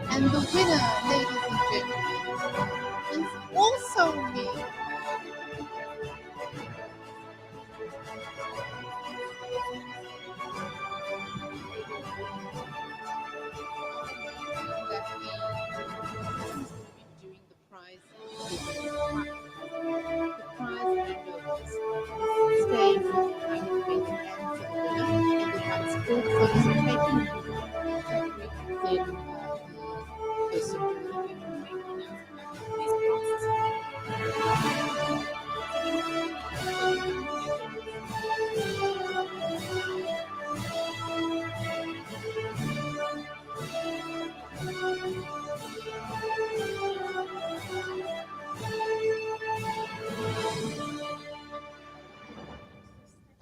And the winner, ladies and gentlemen, is also me. Doing the prize giving. The prize handovers stay with the highly commended and for the winner, and then once all photos are taken, then the person will be these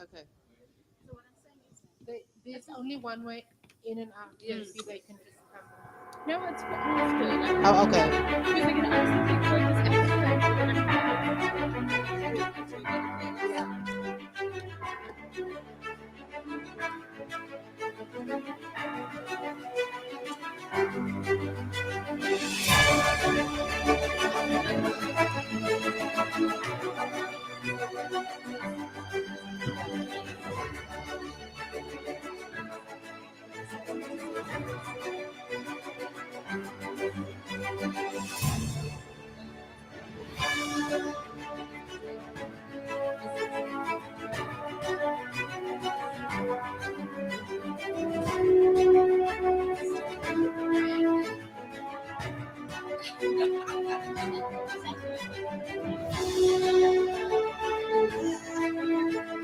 Okay. So what I'm saying is there's only one way in and out. Yes. Maybe they can just come. No, it's for after. Like, Oh, okay. Because they can honestly take photos at the front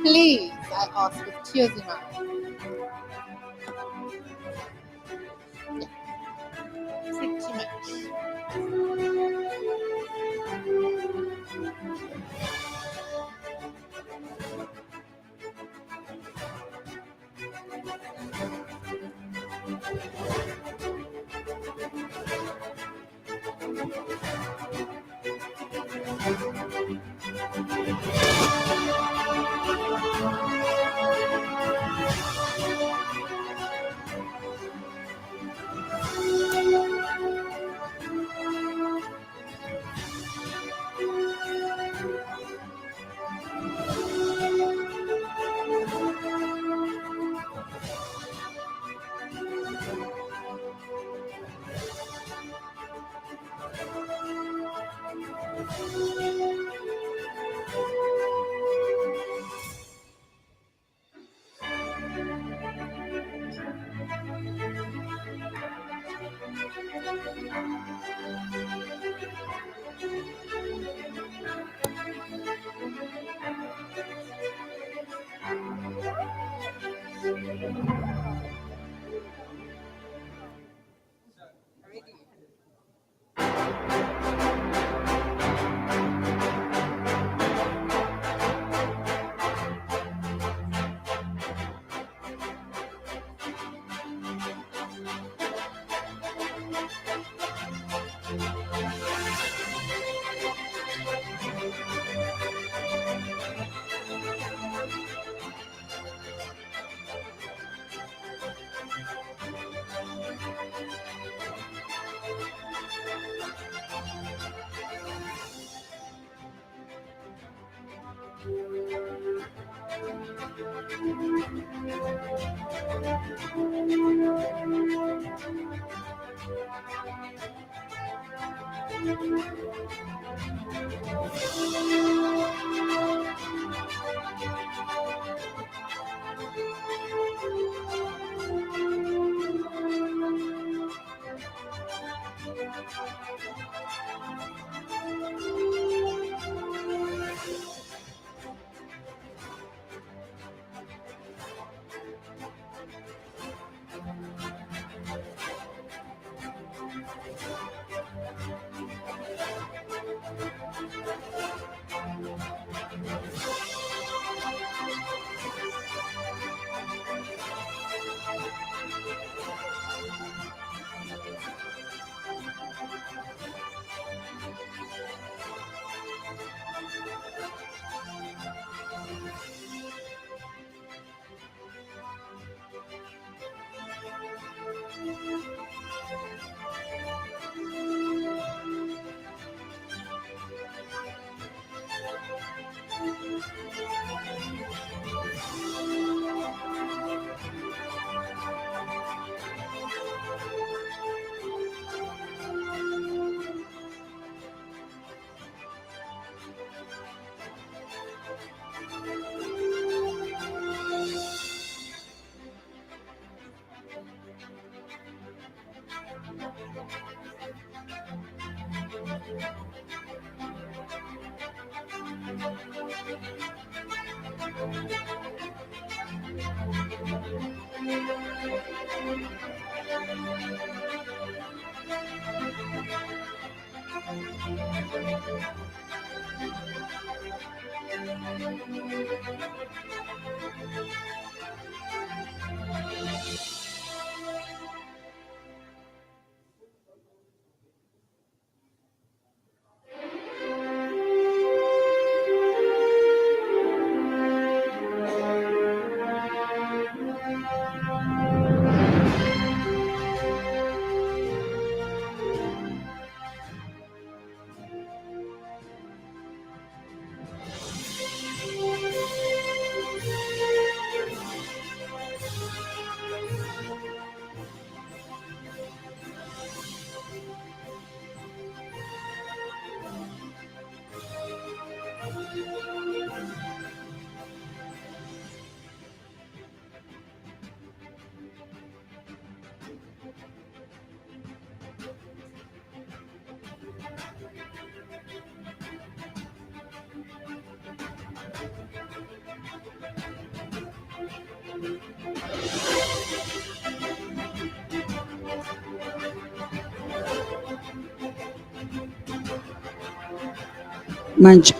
Please, I ask with tears in my eyes. Yeah. Pretty much. Manj.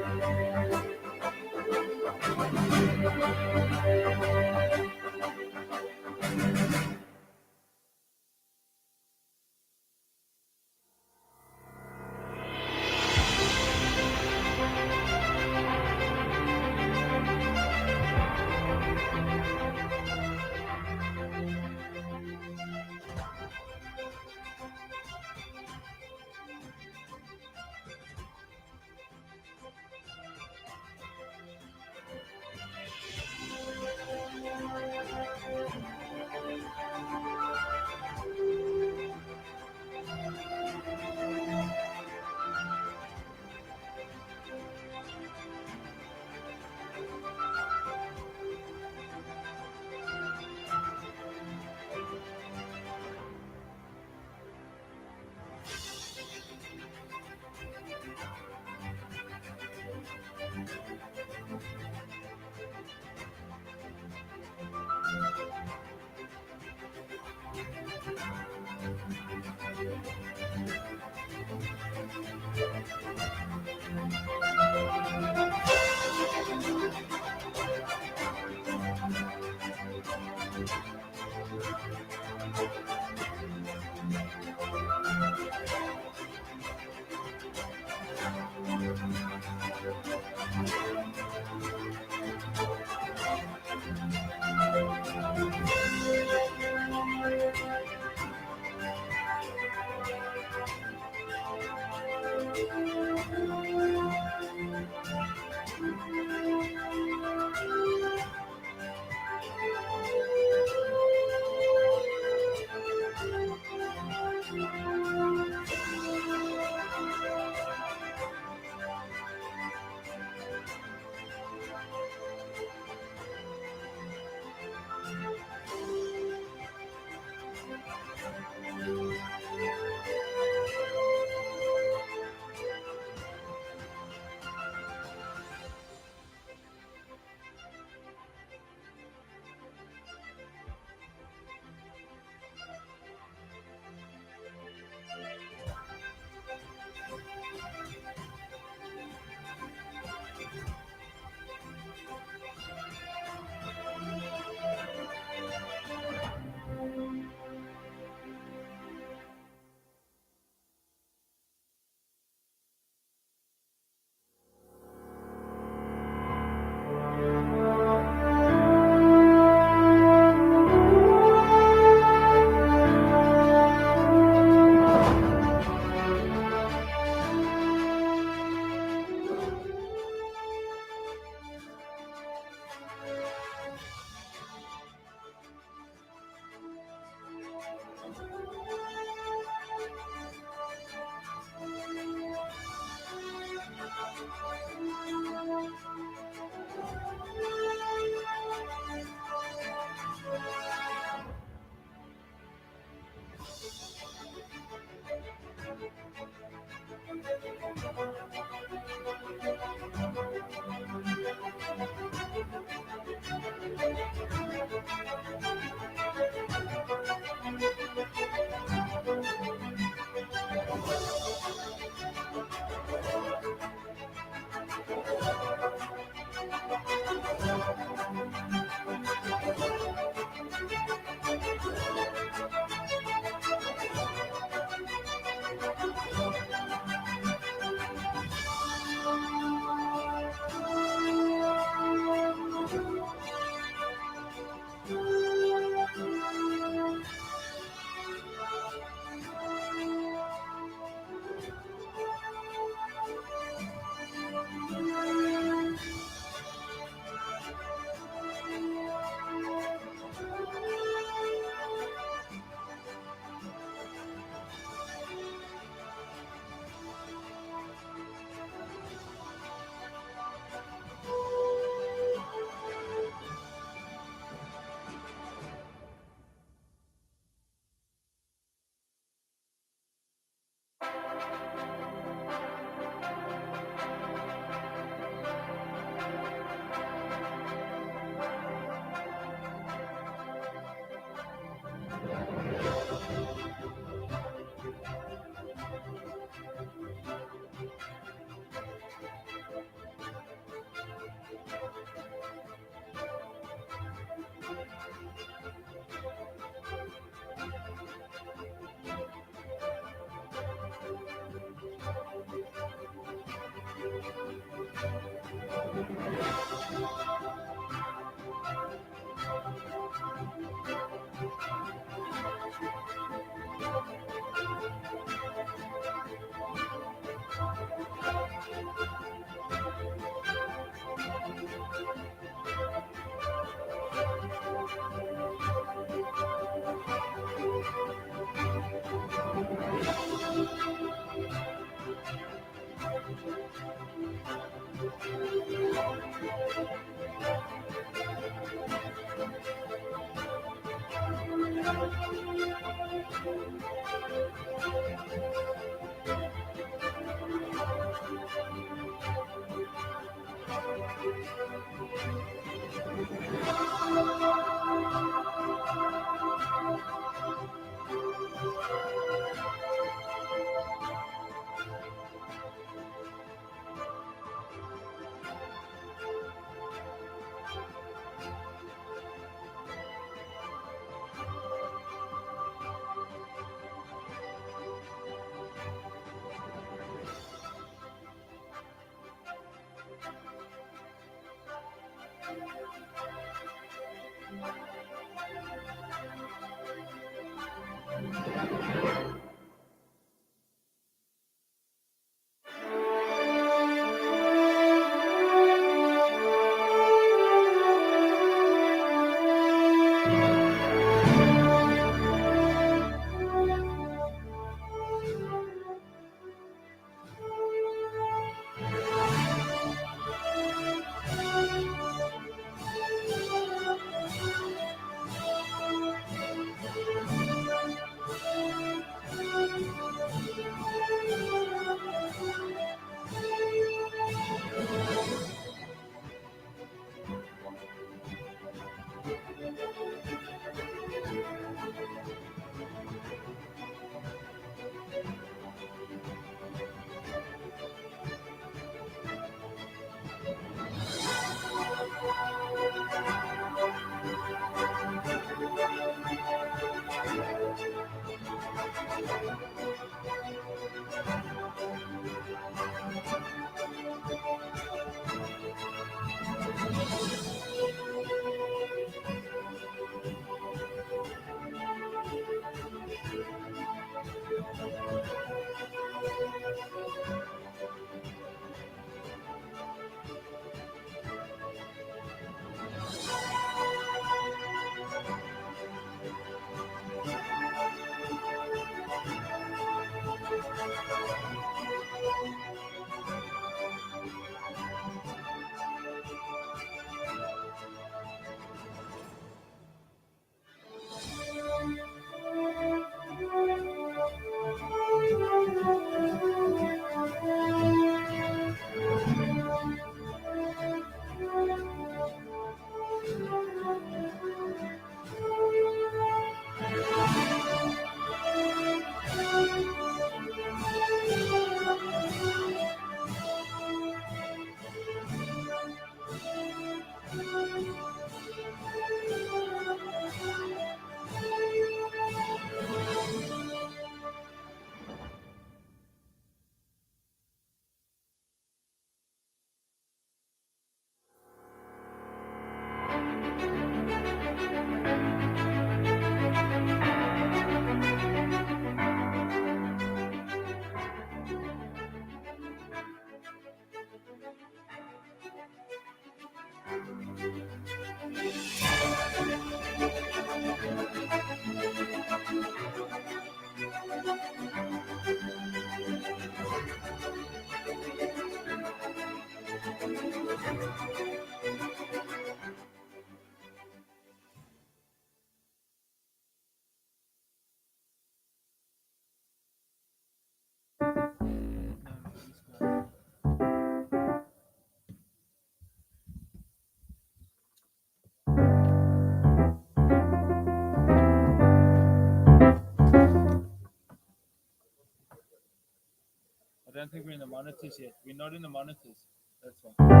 I don't think we're in the monitors yet. We're not in the monitors. That's why.